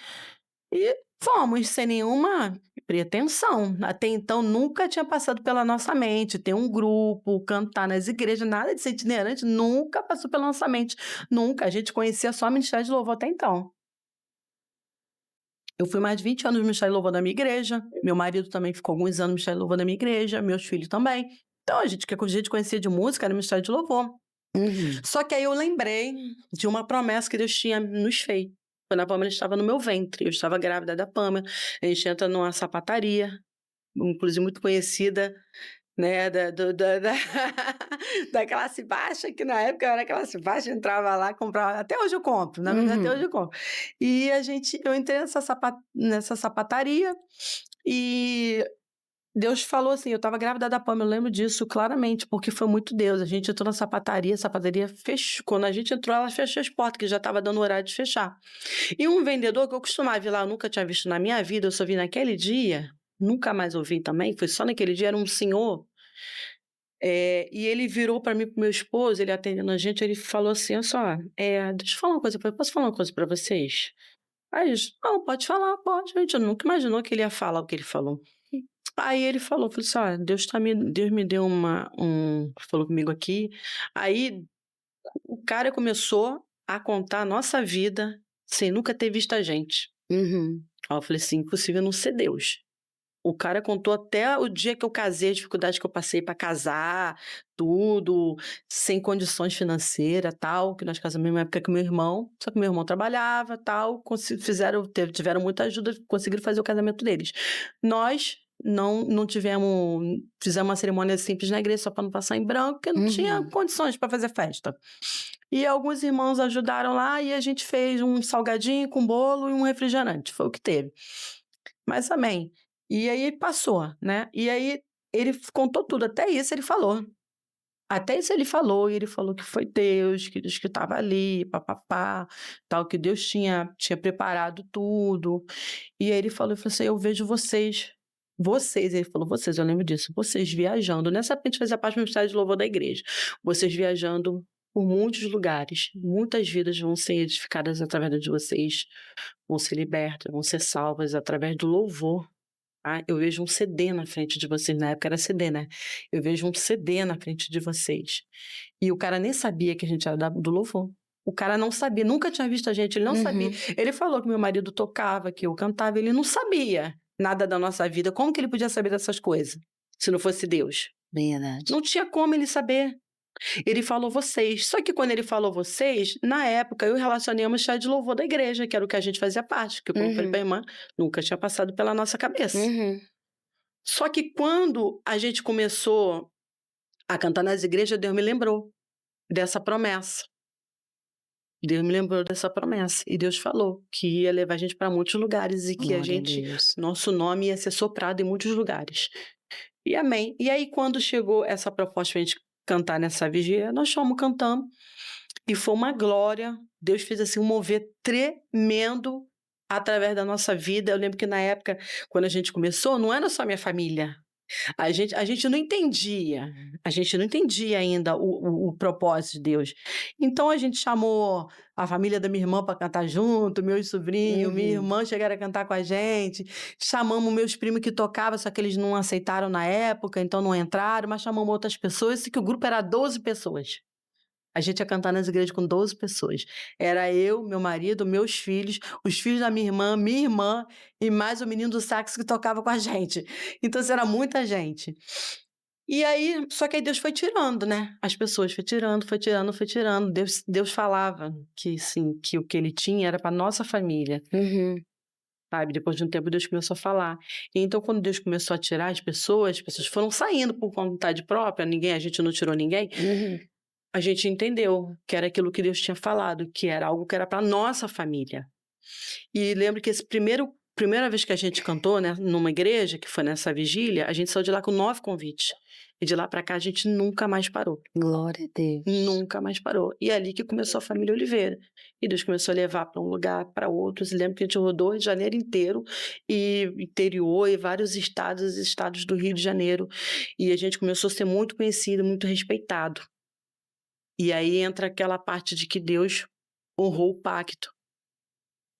E fomos, sem nenhuma pretensão. Até então nunca tinha passado pela nossa mente ter um grupo, cantar nas igrejas, nada de ser itinerante, nunca passou pela nossa mente, nunca. A gente conhecia só o Ministério de Louvor até então. Eu fui mais de 20 anos no Ministério de Louvor da minha igreja, meu marido também ficou alguns anos no Ministério de Louvor da minha igreja, meus filhos também. Então a gente conhecia de música era o Ministério de Louvor. Uhum. Só que aí eu lembrei de uma promessa que Deus tinha nos feito. Quando a Pamela estava no meu ventre, eu estava grávida da Pamela, a gente entra numa sapataria, inclusive muito conhecida, né, da da classe baixa, que na época eu era classe baixa, entrava lá, comprava, até hoje eu compro, na verdade até hoje Uhum. eu compro. E eu entrei nessa sapataria, e Deus falou assim, eu estava grávida da Pamela, eu lembro disso claramente, porque foi muito Deus. A gente entrou na sapataria, a sapataria fechou. Quando a gente entrou, ela fechou as portas, que já estava dando horário de fechar. E um vendedor que eu costumava ir lá, eu nunca tinha visto na minha vida, eu só vi naquele dia, nunca mais ouvi também, foi só naquele dia, era um senhor, e ele virou para mim, para o meu esposo, ele atendendo a gente, ele falou assim: "Olha só, deixa eu falar uma coisa, posso falar uma coisa para vocês?" Aí eles: "Não, pode falar, pode". A gente nunca imaginou que ele ia falar o que ele falou. Aí ele falou assim: "Olha, Deus me deu falou comigo aqui". Aí O cara começou a contar a nossa vida sem nunca ter visto a gente. Uhum. Aí eu falei assim: "Impossível não ser Deus". O cara contou até o dia que eu casei, a dificuldade que eu passei pra casar, tudo, sem condições financeiras, tal, que nós casamos na mesma época que meu irmão, só que meu irmão trabalhava, tal, tiveram muita ajuda, conseguiram fazer o casamento deles. Nós não tivemos, fizemos uma cerimônia simples na igreja só para não passar em branco, porque não tinha Uhum. condições para fazer festa. E alguns irmãos ajudaram lá e a gente fez um salgadinho com bolo e um refrigerante, foi o que teve. Mas amém. E aí passou, né. E aí ele contou tudo, até isso ele falou. Até isso ele falou, e ele falou que foi Deus que estava ali, pá-pá-pá, tal, que Deus tinha preparado tudo. E aí ele falou assim: "Eu vejo vocês", ele falou "vocês", eu lembro disso, "vocês viajando", nessa época a gente fazia parte do ministério de louvor da igreja, "vocês viajando por muitos lugares, muitas vidas vão ser edificadas através de vocês, vão ser libertas, vão ser salvas através do louvor". Ah, eu vejo um CD na frente de vocês, na época era CD, né. Eu vejo um CD na frente de vocês. E o cara nem sabia que a gente era do louvor. O cara não sabia, nunca tinha visto a gente, ele não sabia. Uhum. Ele falou que meu marido tocava, que eu cantava, ele não sabia nada da nossa vida. Como que ele podia saber dessas coisas, se não fosse Deus? Verdade. Não tinha como ele saber. Ele falou "vocês", só que quando ele falou "vocês", na época eu relacionei ao ministério de louvor da igreja, que era o que a gente fazia parte, porque como eu falei pra Uhum. irmã, nunca tinha passado pela nossa cabeça. Uhum. Só que quando a gente começou a cantar nas igrejas, Deus me lembrou dessa promessa. Deus me lembrou dessa promessa. E Deus falou que ia levar a gente para muitos lugares e que Glória a Deus. nosso nome ia ser soprado em muitos lugares. E amém. E aí, quando chegou essa proposta pra gente cantar nessa vigília, nós fomos cantando e foi uma glória. Deus fez assim um mover tremendo através da nossa vida. Eu lembro que na época, quando a gente começou, não era só minha família. A gente não entendia ainda o propósito de Deus. Então a gente chamou a família da minha irmã para cantar junto, meus sobrinhos, minha Uhum. irmã chegaram a cantar com a gente, chamamos meus primos que tocavam, só que eles não aceitaram na época, então não entraram, mas chamamos outras pessoas, e que o grupo era 12 pessoas. A gente ia cantar nas igrejas com 12 pessoas. Era eu, meu marido, meus filhos, os filhos da minha irmã e mais o menino do sax que tocava com a gente. Então, assim, era muita gente. E aí só que aí Deus foi tirando, né, as pessoas, foi tirando, foi tirando, foi tirando. Deus falava que, sim, que o que ele tinha era para nossa família, Uhum. sabe. Depois de um tempo Deus começou a falar. E então quando Deus começou a tirar as pessoas foram saindo por vontade própria, a gente não tirou ninguém. Uhum. A gente entendeu que era aquilo que Deus tinha falado, que era algo que era para nossa família. E lembro que esse primeira vez que a gente cantou, né, numa igreja, que foi nessa vigília, a gente saiu de lá com 9 convites. E de lá para cá a gente nunca mais parou, Glória a Deus. nunca mais parou. E é ali que começou a família Oliveira. E Deus começou a levar para um lugar, para outros. E lembro que a gente rodou o Rio de Janeiro inteiro, e interior, e vários estados do Rio de Janeiro. E a gente começou a ser muito conhecido, muito respeitado. E aí entra aquela parte de que Deus honrou o pacto,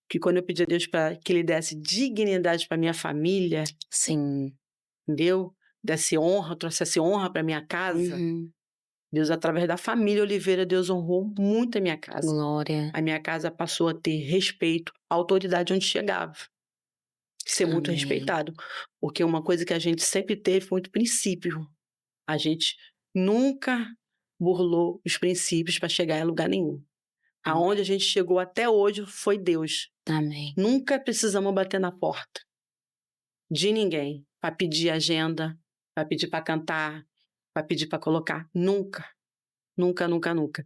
que quando eu pedi a Deus para que ele desse dignidade para minha família, Sim. entendeu? Desse honra, trouxesse honra para minha casa, Uhum. Deus através da família Oliveira, Deus honrou muito a minha casa. Glória. A minha casa passou a ter respeito, autoridade onde chegava, ser muito Amém. respeitado, porque uma coisa que a gente sempre teve foi muito princípio, a gente nunca burlou os princípios para chegar em lugar nenhum. Aonde a Amém. gente chegou até hoje foi Deus. Amém. Nunca precisamos bater na porta de ninguém para pedir agenda, para pedir para cantar, para pedir para colocar. Nunca, nunca, nunca, nunca.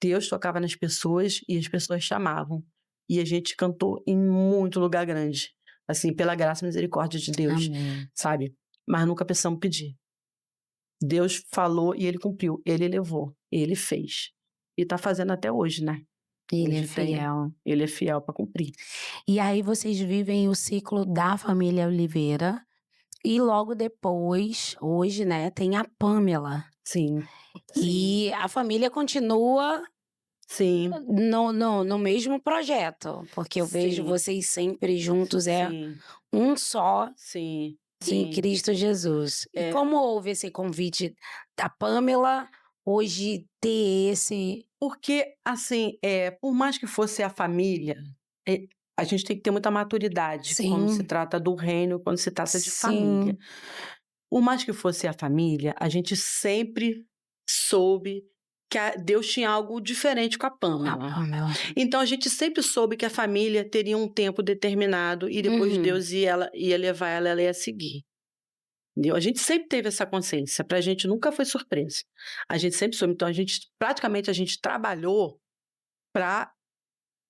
Deus tocava nas pessoas e as pessoas chamavam. E a gente cantou em muito lugar grande, assim, pela graça e misericórdia de Deus, Amém. sabe? Mas nunca precisamos pedir. Deus falou e ele cumpriu, ele levou, ele fez. E tá fazendo até hoje, né? Ele é Hoje tem. fiel. Ele é fiel para cumprir. E aí vocês vivem o ciclo da família Oliveira e logo depois, hoje, né, tem a Pamela. Sim, sim, E a família continua sim, no mesmo projeto, porque eu vejo sim, vocês sempre juntos, é sim, um só sim, em sim. Cristo Jesus. E É, como houve esse convite da Pamela hoje ter esse Porque, assim, por mais que fosse a família, eh, a gente tem que ter muita maturidade quando se sim, trata do reino, quando se trata de família. sim, Por mais que fosse a família, a gente sempre soube que Deus tinha algo diferente com a com a Pamela. Pamela. Então a gente sempre soube que a família teria um tempo determinado e depois Uhum, Deus ia levar ela, ela ia seguir. Entendeu? A gente sempre teve essa consciência, pra gente nunca foi surpresa. A gente sempre soube, então praticamente a gente trabalhou para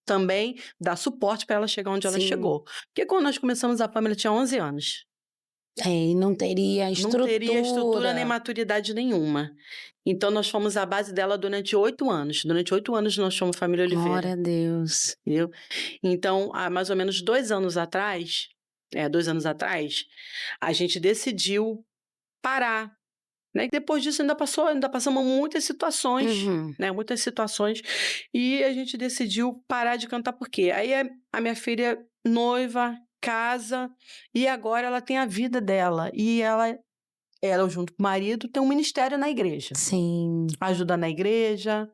também dar suporte para ela chegar onde ela sim. chegou. Porque quando nós começamos a Pamela tinha 11 anos. É, e não teria Não teria estrutura nem estrutura. maturidade nenhuma. Então nós fomos a base dela durante 8 anos. Durante 8 anos nós fomos família Glória Oliveira, a Deus. entendeu. Então, há mais ou menos 2 anos atrás, 2 anos atrás, a gente decidiu parar, né, e depois disso ainda passamos muitas situações, Uhum, né, muitas situações, e a gente decidiu parar de cantar, por quê? Aí a minha filha noiva, casa, e agora ela tem a vida dela, e ela junto com o marido tem um ministério na igreja. sim, Ajuda na igreja,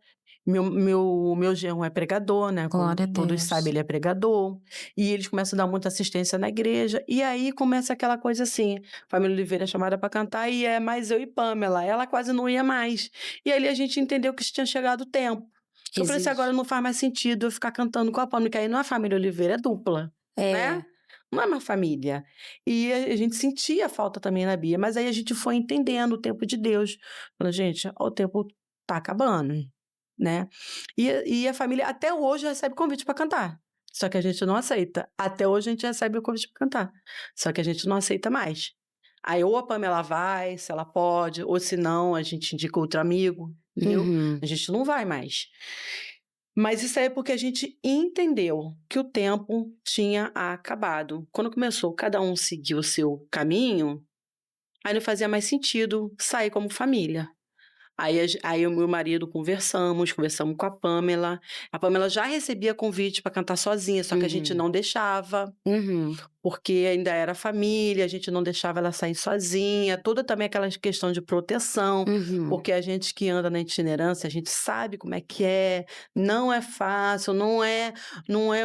meu genro é pregador, né, como glória a todos sabem, Deus. ele é pregador, e eles começam a dar muita assistência na igreja, e aí começa aquela coisa assim, família Oliveira é chamada para cantar e é mais eu e Pamela, ela quase não ia mais. E ali a gente entendeu que tinha chegado o tempo. Eu falei assim: "Agora Existe. não faz mais sentido eu ficar cantando com a Pamela", porque aí não é a família Oliveira, é dupla, né, É, não é uma família. E a gente sentia falta também na Bia, mas aí a gente foi entendendo o tempo de Deus. Falando: "Gente, ó, o tempo tá acabando", né. E a família até hoje recebe convite para cantar, só que a gente não aceita. Até hoje a gente recebe o convite para cantar, só que a gente não aceita mais. Aí ou a Pamela vai, se ela pode, ou se não, a gente indica outro amigo, entendeu. uhum, A gente não vai mais. Mas isso aí é porque a gente entendeu que o tempo tinha acabado. Quando começou cada um seguir o seu caminho, aí não fazia mais sentido sair como família. Aí eu e meu marido conversamos com a Pamela já recebia convite para cantar sozinha, só que a gente uhum, não deixava, uhum, porque ainda era família, a gente não deixava ela sair sozinha, toda também aquela questão de proteção, uhum. porque a gente que anda na itinerância, a gente sabe como é, não é fácil, não é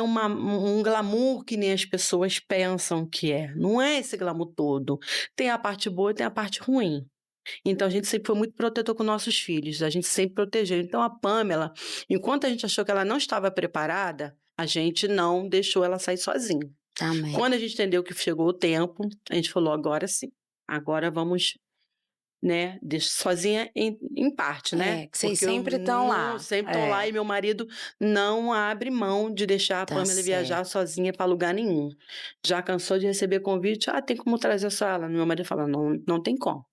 um glamour que nem as pessoas pensam que é, não é esse glamour todo. Tem a parte boa e tem a parte ruim. Então a gente sempre foi muito protetor com nossos filhos, a gente sempre protegeu. Então a Pamela, enquanto a gente achou que ela não estava preparada, a gente não deixou ela sair sozinha. Amém. Quando a gente entendeu que chegou o tempo, a gente falou: "Agora sim, agora vamos, né, deixa sozinha em parte, né". É, que vocês Porque eu sempre estão não lá. sempre estou lá É, e meu marido não abre mão de deixar a tá Pamela viajar certo, sozinha para lugar nenhum. Já cansou de receber convite: "Ah, tem como trazer só ela?". Meu marido fala: "Não, não tem como.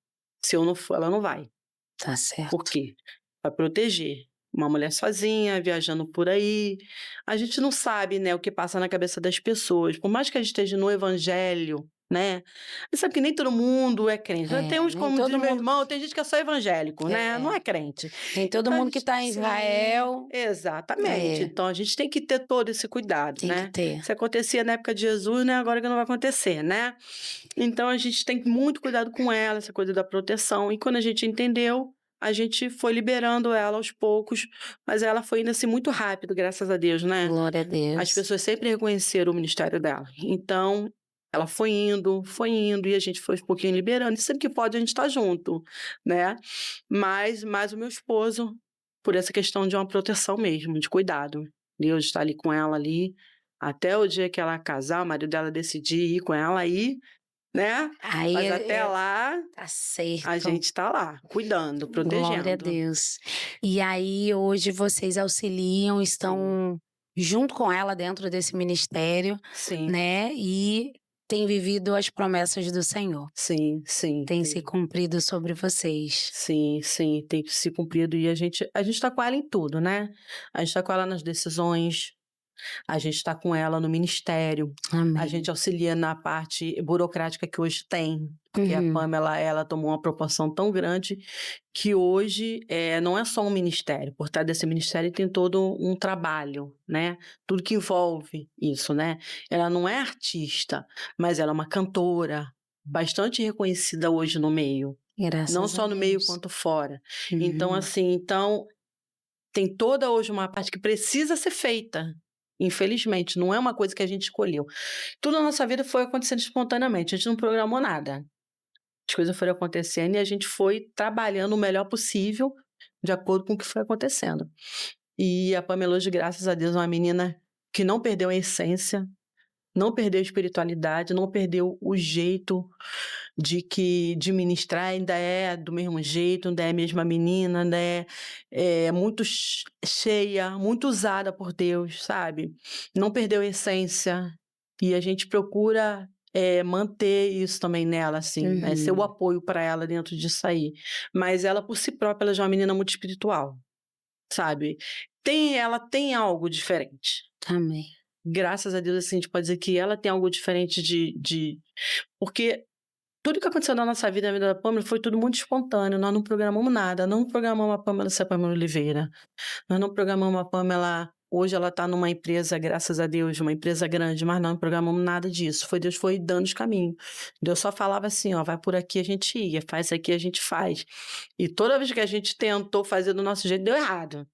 Se eu não for, ela não vai". tá Por certo. quê? Pra proteger. Uma mulher sozinha, viajando por aí. A gente não sabe, né, o que passa na cabeça das pessoas. Por mais que a gente esteja no evangelho, né, você sabe que nem todo mundo é crente. Tem É, uns, nem como diz todo meu mundo irmão, tem gente que é só evangélico, né, não é, é crente. nem todo Então a mundo que gente está em sim, Israel exatamente. é, Então a gente tem que ter todo esse cuidado, tem que né. ter. Se acontecia na época de Jesus, né, agora que não vai acontecer, né. Então a gente tem muito cuidado com ela, essa coisa da proteção. E quando a gente entendeu, a gente foi liberando ela aos poucos, mas ela foi indo, assim, muito rápido, graças a Deus, né. Glória a As Deus. pessoas sempre reconheceram o ministério dela. Então, ela foi indo e a gente foi um pouquinho liberando. E sempre que pode a gente tá junto, né. Mas o meu esposo, por essa questão de uma proteção mesmo, de cuidado. Deus está ali com ela ali, até o dia que ela casar, o marido dela decidir ir com ela, aí, né, Aí mas até lá, tá a certo. gente tá lá, cuidando, Glória a protegendo. Deus. E aí hoje vocês auxiliam, Sim, estão junto com ela dentro desse ministério, sim, né, e têm vivido as promessas do Senhor. sim, sim, Tem se tem. cumprido sobre vocês. Sim, sim, tem que se cumprido e a gente tá com ela em tudo, né. A gente tá com ela nas decisões, a gente está com ela no ministério, a Amém. gente auxilia na parte burocrática que hoje tem, porque a Uhum. Pamela, ela tomou uma proporção tão grande que hoje, não é só um ministério, por trás desse ministério tem todo um trabalho, né, tudo que envolve isso, né. Ela não é artista, mas ela é uma cantora, bastante reconhecida hoje no meio. não Graças a só no meio Deus. quanto fora. Então, Uhum. assim, tem toda hoje uma parte que precisa ser feita. Infelizmente, não é uma coisa que a gente escolheu. Tudo na nossa vida foi acontecendo espontaneamente, a gente não programou nada. As coisas foram acontecendo e a gente foi trabalhando o melhor possível de acordo com o que foi acontecendo. E a Pamela hoje, graças a Deus, é uma menina que não perdeu a essência, não perdeu a espiritualidade, não perdeu o jeito de ministrar, ainda é do mesmo jeito, ainda é a mesma menina, ainda é muito cheia, muito usada por Deus, sabe? Não perdeu a essência. E a gente procura manter isso também nela, assim, né? Ser o Uhum. apoio para ela dentro disso aí. Mas ela, por si própria, ela já é uma menina muito espiritual, sabe? Ela tem algo diferente. Amém. Graças a Deus, assim, a gente pode dizer que ela tem algo diferente porque tudo que aconteceu na nossa vida, na vida da Pamela, foi tudo muito espontâneo. Nós não programamos nada. Não programamos a Pamela ser a Pamela Oliveira. Nós não programamos a Pamela. Hoje ela está numa empresa, graças a Deus, uma empresa grande, mas não programamos nada disso. Deus foi dando os caminhos. Deus só falava assim: ó, vai por aqui, a gente ia, faz isso aqui, a gente faz. E toda vez que a gente tentou fazer do nosso jeito, deu errado.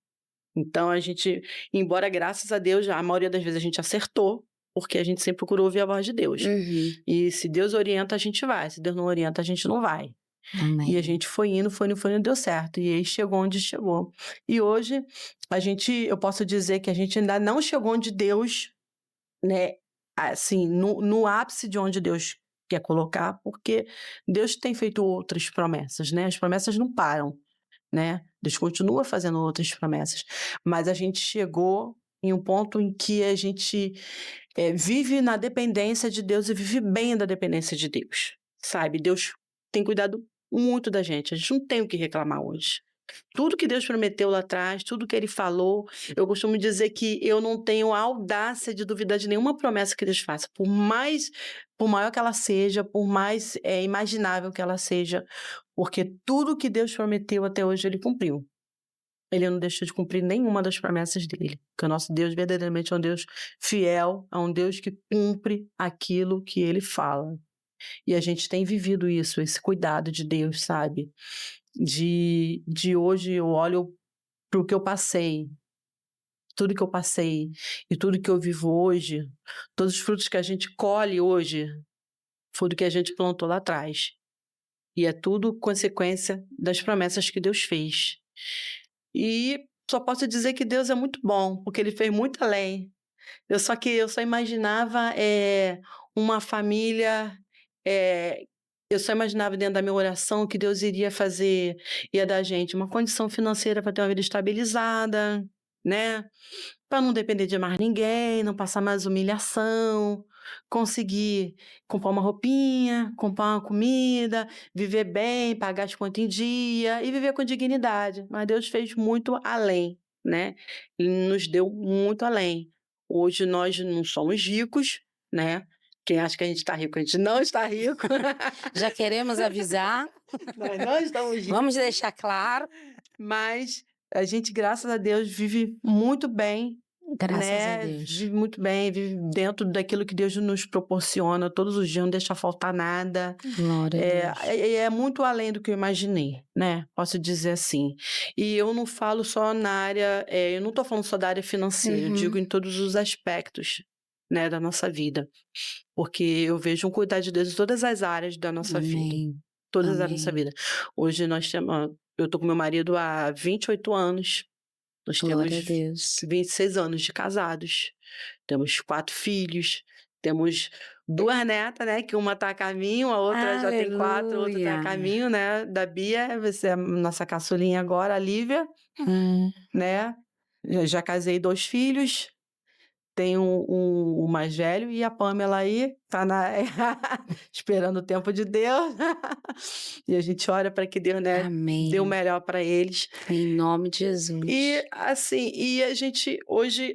Então a gente, embora graças a Deus, a maioria das vezes a gente acertou, porque a gente sempre procurou ouvir a voz de Deus. Uhum. E se Deus orienta, a gente vai. Se Deus não orienta, a gente não vai. E a Amém. gente foi indo, foi indo, deu certo. E aí chegou onde chegou. E hoje, eu posso dizer que a gente ainda não chegou onde Deus, né, assim, no ápice de onde Deus quer colocar, porque Deus tem feito outras promessas, né? As promessas não param, né? Deus continua fazendo outras promessas. Mas a gente chegou em um ponto em que a gente vive na dependência de Deus e vive bem da dependência de Deus, sabe? Deus tem cuidado muito da gente. A gente não tem o que reclamar hoje. Tudo que Deus prometeu lá atrás, tudo que Ele falou, eu costumo dizer que eu não tenho a audácia de duvidar de nenhuma promessa que Deus faça, por maior que ela seja, por mais imaginável que ela seja, porque tudo que Deus prometeu até hoje Ele cumpriu. Ele não deixou de cumprir nenhuma das promessas dele. Porque o nosso Deus verdadeiramente é um Deus fiel, é um Deus que cumpre aquilo que ele fala. E a gente tem vivido isso, esse cuidado de Deus, sabe? De hoje eu olho para o que eu passei, tudo que eu passei e tudo que eu vivo hoje, todos os frutos que a gente colhe hoje, foi do que a gente plantou lá atrás. E é tudo consequência das promessas que Deus fez. E só posso dizer que Deus é muito bom, porque Ele fez muito além. Eu só imaginava uma família, eh, eu só imaginava dentro da minha oração que Deus iria fazer, ia dar a gente uma condição financeira para ter uma vida estabilizada, né? Para não depender de mais ninguém, não passar mais humilhação, conseguir comprar uma roupinha, comprar uma comida, viver bem, pagar as contas em dia e viver com dignidade. Mas Deus fez muito além, né? Ele nos deu muito além. Hoje nós não somos ricos, né? Quem acha que a gente está rico, a gente não está rico. Já queremos avisar, Nós não estamos ricos. vamos deixar claro. Mas a gente, graças a Deus, vive muito bem, Graças a né? Deus. Vive muito bem, vive dentro daquilo que Deus nos proporciona todos os dias, não deixa faltar nada. Glória a Deus. É muito além do que eu imaginei, né? Posso dizer assim. E eu não falo só na área, eu não estou falando só da área financeira, eu digo Uhum. em todos os aspectos, né, da nossa vida. Porque eu vejo um cuidado de Deus em todas as áreas da nossa vida. Amém. Todas as áreas da nossa Amém. vida. Hoje nós temos. Eu tô com meu marido há 28 anos. Nós temos Glória a Deus. 26 anos de casados. Temos 4 filhos. Temos 2 netas, né? Que uma tá a caminho, a outra já tem 4, a outra tá a Aleluia. caminho, né? Da Bia, você é a nossa caçulinha agora, a Lívia, Hum. né? Já casei 2 filhos. Tenho o mais velho e a Pamela aí tá esperando o tempo de Deus. E a gente ora para que Deus, né, dê o Amém. melhor para eles. Em nome de Jesus. E assim, a gente hoje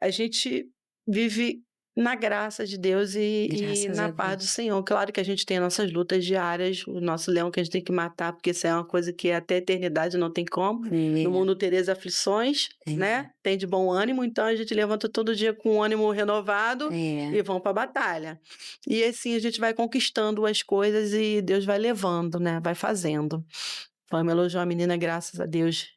a gente vive Na graça de Deus e Graças a na paz do Deus. Senhor. Claro que a gente tem nossas lutas diárias, o nosso leão que a gente tem que matar, porque isso é uma coisa que até a eternidade não tem como. No É, mundo tereis aflições, né, é, tem de bom ânimo, então a gente levanta todo dia com o ânimo renovado é. e vamos para a batalha. E assim a gente vai conquistando as coisas e Deus vai levando, né, vai fazendo. Pamela hoje é uma menina, graças a Deus,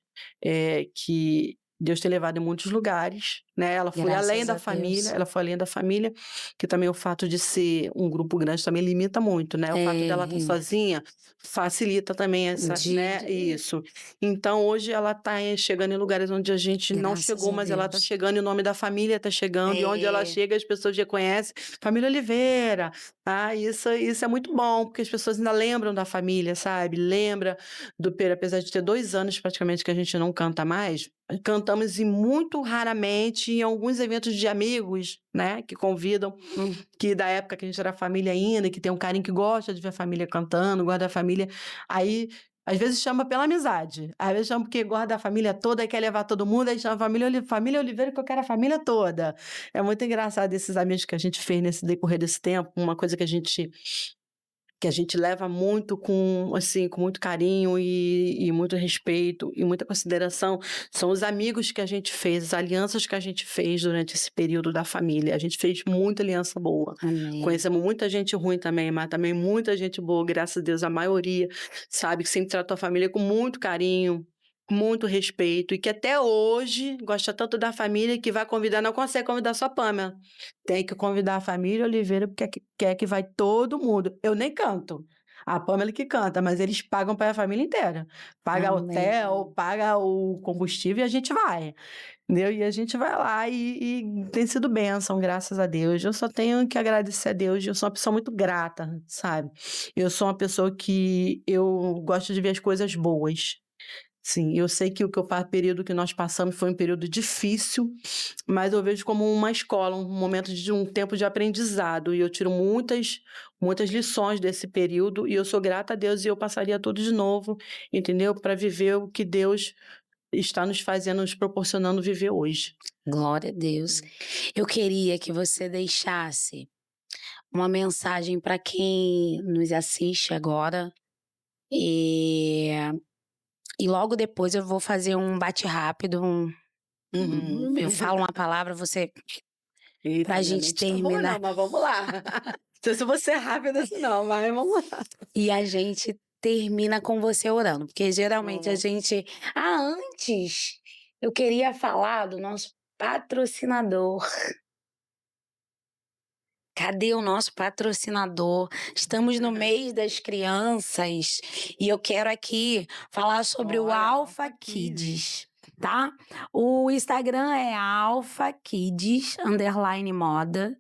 que Deus tem levado em muitos lugares, né, Graças a Deus. ela foi além da família, que também o fato de ser um grupo grande também limita muito, né, o fato dela estar É, é. sozinha facilita também essa, né, De isso. Então hoje ela está chegando em lugares onde a gente não graças chegou, a mas ela está Deus. chegando, em nome da família está chegando, e onde ela É, chega as pessoas reconhecem, família Oliveira, isso é muito bom, porque as pessoas ainda lembram da família, sabe, lembra do Pedro, apesar de ter 2 anos praticamente que a gente não canta mais, cantamos e muito raramente em alguns eventos de amigos, né, que convidam, hum, que da época que a gente era família ainda, que tem um carinho que gosta de ver a família cantando, gosta da família, aí às vezes chama pela amizade, às vezes chama porque gosta da família toda e quer levar todo mundo, aí chama família Oliveira que eu quero a família toda. É muito engraçado esses amigos que a gente fez nesse decorrer desse tempo, uma coisa que a gente leva muito com, assim, com muito carinho e muito respeito e muita consideração, são os amigos que a gente fez, as alianças que a gente fez durante esse período da família. A gente fez muita aliança boa. amém. Conhecemos muita gente ruim também, mas também muita gente boa, graças a Deus, a maioria, sabe, que sempre tratou a família com muito carinho, com muito respeito, e que até hoje gosta tanto da família que vai convidar, não consegue convidar só a Pamela. Tem que convidar a família Oliveira, porque quer que vai todo mundo. Eu nem canto. A Pamela que canta, mas eles pagam para a família inteira. Paga hotel, Amém. paga o combustível e a gente vai. Entendeu? E a gente vai lá e tem sido bênção, graças a Deus. Eu só tenho que agradecer a Deus. Eu sou uma pessoa muito grata, sabe? Eu sou uma pessoa que eu gosto de ver as coisas boas. Sim, eu sei que o período que nós passamos foi um período difícil, mas eu vejo como uma escola, um momento de um tempo de aprendizado, e eu tiro muitas lições desse período, e eu sou grata a Deus, e eu passaria tudo de novo, entendeu? Para viver o que Deus está nos fazendo, nos proporcionando viver hoje. Glória a Deus. Eu queria que você deixasse uma mensagem para quem nos assiste agora, e e logo depois eu vou fazer um bate rápido, Uhum. eu falo uma palavra, você Eita, pra minha gente mente tá boa terminar não, mas vamos lá. Não sei se eu vou ser rápida assim não, mas vamos lá. e a gente termina com você orando, porque geralmente a Hum. gente antes, eu queria falar do nosso patrocinador. Cadê o nosso patrocinador? Estamos no mês das crianças e eu quero aqui falar sobre o Bora, Alpha Alpha Kids. Kids, tá? O Instagram é Alpha Kids _moda.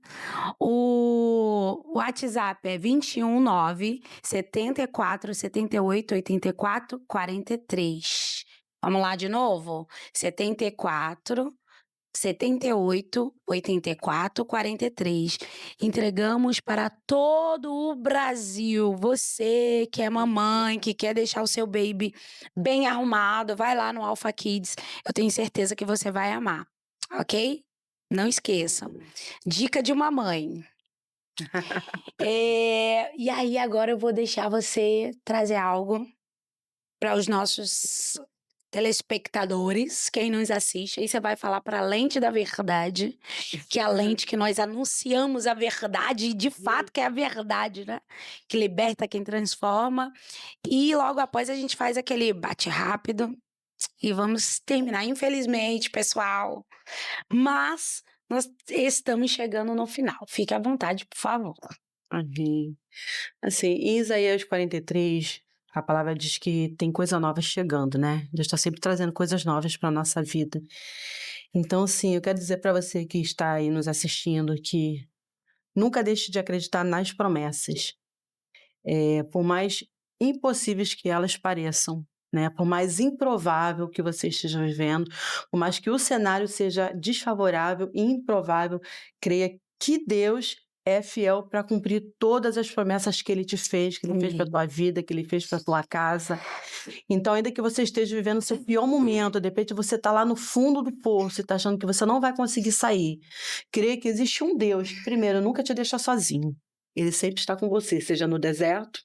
O WhatsApp é 219 74 78 84 43. Vamos lá de novo? 74 78 84 43. Entregamos para todo o Brasil. Você que é mamãe, que quer deixar o seu baby bem arrumado, vai lá no Alpha Kids. Eu tenho certeza que você vai amar, ok? Não esqueçam. Dica de uma mãe. E aí agora eu vou deixar você trazer algo para os nossos telespectadores, quem nos assiste. Aí você vai falar para a lente da verdade, que é a lente que nós anunciamos a verdade, e de fato que é a verdade, né? Que liberta quem transforma. E logo após a gente faz aquele bate rápido e vamos terminar. Infelizmente, pessoal, mas nós estamos chegando no final. Fique à vontade, por favor. Amém. Assim, em Isaías 43, a palavra diz que tem coisa nova chegando, né? Deus está sempre trazendo coisas novas para a nossa vida. Então, assim, eu quero dizer para você que está aí nos assistindo que nunca deixe de acreditar nas promessas. Por mais impossíveis que elas pareçam, né? Por mais improvável que você esteja vivendo, por mais que o cenário seja desfavorável e improvável, creia que Deus é fiel para cumprir todas as promessas que Ele te fez, que Ele fez para a Amém. tua vida, que Ele fez para a tua casa. Então, ainda que você esteja vivendo o seu pior momento, de repente você está lá no fundo do poço e está achando que você não vai conseguir sair, crê que existe um Deus que, primeiro, nunca te deixa sozinho. Ele sempre está com você, seja no deserto,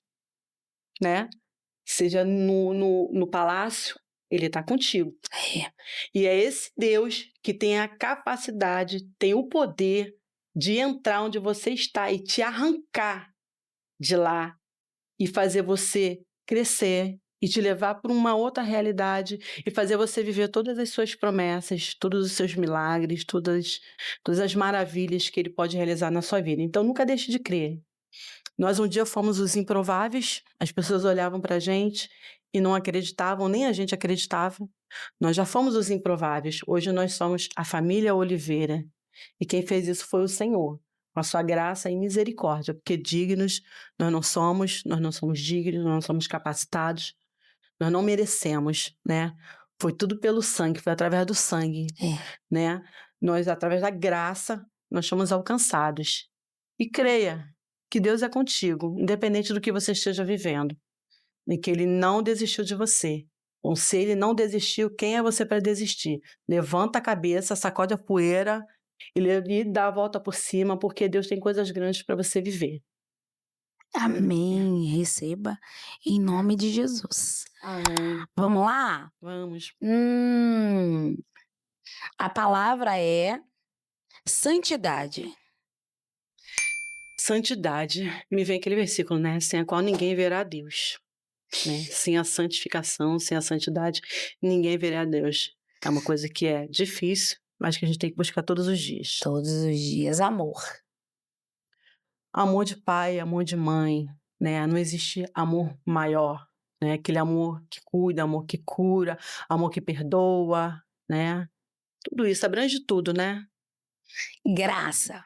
né? Seja no palácio, Ele está contigo. É. E é esse Deus que tem a capacidade, tem o poder de entrar onde você está e te arrancar de lá e fazer você crescer e te levar para uma outra realidade e fazer você viver todas as suas promessas, todos os seus milagres, todas as maravilhas que Ele pode realizar na sua vida. Então, nunca deixe de crer. Nós um dia fomos os improváveis, as pessoas olhavam para a gente e não acreditavam, nem a gente acreditava. Nós já fomos os improváveis, hoje nós somos a família Oliveira. E quem fez isso foi o Senhor, com a sua graça e misericórdia, porque dignos nós não somos dignos, nós não somos capacitados, nós não merecemos, né? Foi tudo pelo sangue, foi através do sangue, É. né? Nós, através da graça, nós somos alcançados. E creia que Deus é contigo, independente do que você esteja vivendo, e que Ele não desistiu de você. Ou se Ele não desistiu, quem é você para desistir? Levanta a cabeça, sacode a poeira e dá a volta por cima, porque Deus tem coisas grandes para você viver. Amém. Receba em nome de Jesus. Amém. Vamos lá? Vamos. A palavra é santidade. Santidade. Me vem aquele versículo, né? Sem a qual ninguém verá a Deus. Né? Sem a santificação, sem a santidade, ninguém verá a Deus. É uma coisa que é difícil, mas que a gente tem que buscar todos os dias. Todos os dias, amor. Amor de pai, amor de mãe, né? Não existe amor maior, né? Aquele amor que cuida, amor que cura, amor que perdoa, né? Tudo isso abrange tudo, né? Graça.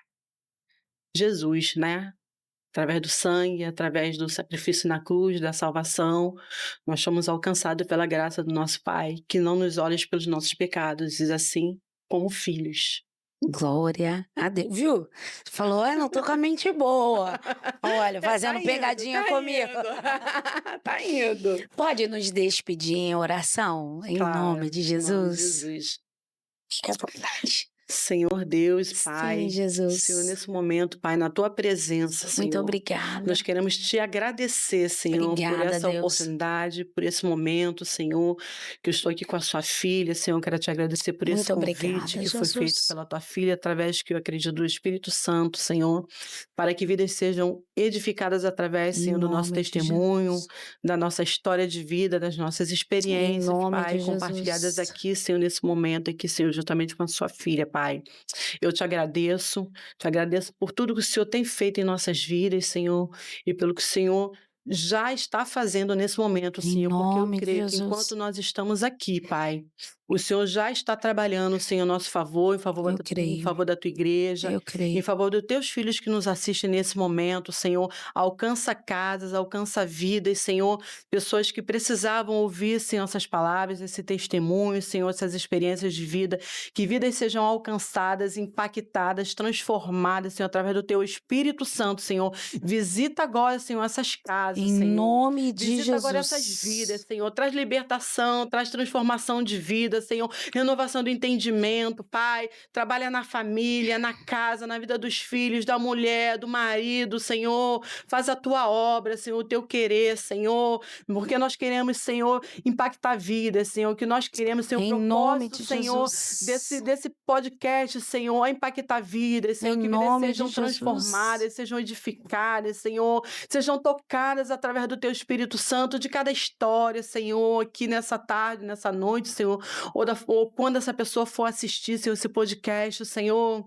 Jesus, né? Através do sangue, através do sacrifício na cruz, da salvação, nós somos alcançados pela graça do nosso Pai, que não nos olha pelos nossos pecados, diz assim, como filhos. Glória a Deus. Viu? Falou, "Ai, não tô com a mente boa." Olha, fazendo pegadinha comigo. Tá indo. Pode nos despedir em oração, em nome de Claro, em nome de Jesus? Jesus. Fique à vontade. Senhor Deus, Pai, Sim, Jesus. Senhor, nesse momento, Pai, na Tua presença, Muito Senhor, obrigada. nós queremos Te agradecer, Senhor, por Obrigada, essa Deus. oportunidade, por esse momento, Senhor, que eu estou aqui com a Sua filha, Senhor, quero Te agradecer por esse Muito obrigada, convite que foi feito Jesus. pela Tua filha, através que eu acredito do Espírito Santo, Senhor, para que vidas sejam edificadas através, Em Senhor, do nosso nome de testemunho, Jesus. da nossa história de vida, das nossas Em experiências, nome Pai, de compartilhadas Jesus. aqui, Senhor, nesse momento aqui, Senhor, justamente com a Sua filha, Pai. Eu te agradeço por tudo que o Senhor tem feito em nossas vidas, Senhor, e pelo que o Senhor já está fazendo nesse momento, Em Senhor, porque eu nome de creio que Jesus. enquanto nós estamos aqui, Pai, o Senhor já está trabalhando, Senhor, a nosso favor, Eu em creio. favor da tua igreja, Eu em creio. favor dos teus filhos que nos assistem nesse momento, Senhor. Alcança casas, alcança vidas, Senhor, pessoas que precisavam ouvir, Senhor, essas palavras, esse testemunho, Senhor, essas experiências de vida, que vidas sejam alcançadas, impactadas, transformadas, Senhor, através do teu Espírito Santo, Senhor. Visita agora, Senhor, essas casas, Em Senhor. nome de Visita agora essas vidas, Jesus. Senhor. Traz libertação, traz transformação de vida, Senhor. Renovação do entendimento, Pai. Trabalha na família, na casa, na vida dos filhos, da mulher, do marido, Senhor. Faz a tua obra, Senhor, o teu querer, Senhor. Porque nós queremos, Senhor, impactar vidas, Senhor. O que nós queremos, Senhor, o Em nome propósito, de Senhor, Jesus. desse podcast, Senhor, é impactar vidas, Senhor. Em Que vidas nome sejam de Jesus. transformadas, sejam edificadas, Senhor. Sejam tocadas através do teu Espírito Santo de cada história, Senhor, aqui nessa tarde, nessa noite, Senhor, ou quando essa pessoa for assistir, Senhor, esse podcast, Senhor,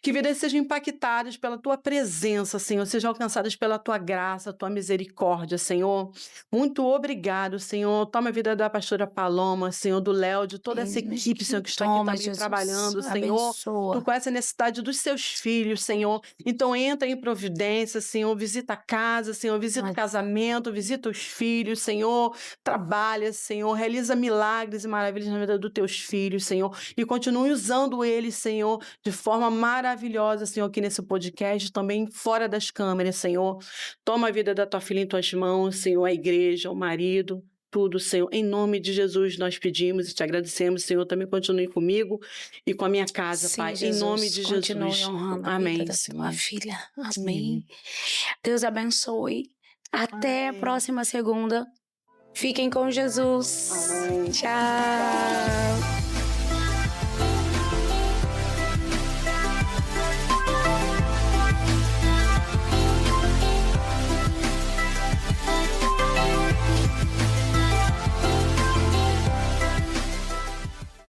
que vidas sejam impactadas pela tua presença, Senhor, sejam alcançadas pela tua graça, tua misericórdia, Senhor. Muito obrigado, Senhor. Toma a vida da pastora Paloma, Senhor, do Léo, de toda essa equipe, Senhor, que está aqui Toma, também Jesus. trabalhando, Senhor. Abençoa. Tu conhece a necessidade dos seus filhos, Senhor. Então entra em providência, Senhor, visita a casa, Senhor, visita o casamento, visita os filhos, Senhor, trabalha, Senhor, realiza milagres e maravilhas na vida vida dos teus filhos, Senhor, e continue usando eles, Senhor, de forma maravilhosa, Senhor, aqui nesse podcast, também fora das câmeras, Senhor. Toma a vida da tua filha em tuas mãos, Senhor, a igreja, o marido, tudo, Senhor. Em nome de Jesus nós pedimos e te agradecemos, Senhor, também continue comigo e com a minha casa, Sim, Pai, em nome Jesus, de continue Jesus. honrando a vida Amém, da Senhor. tua filha. Amém. Sim. Deus abençoe. Até a Amém. próxima segunda. Fiquem com Jesus. Amém. Tchau.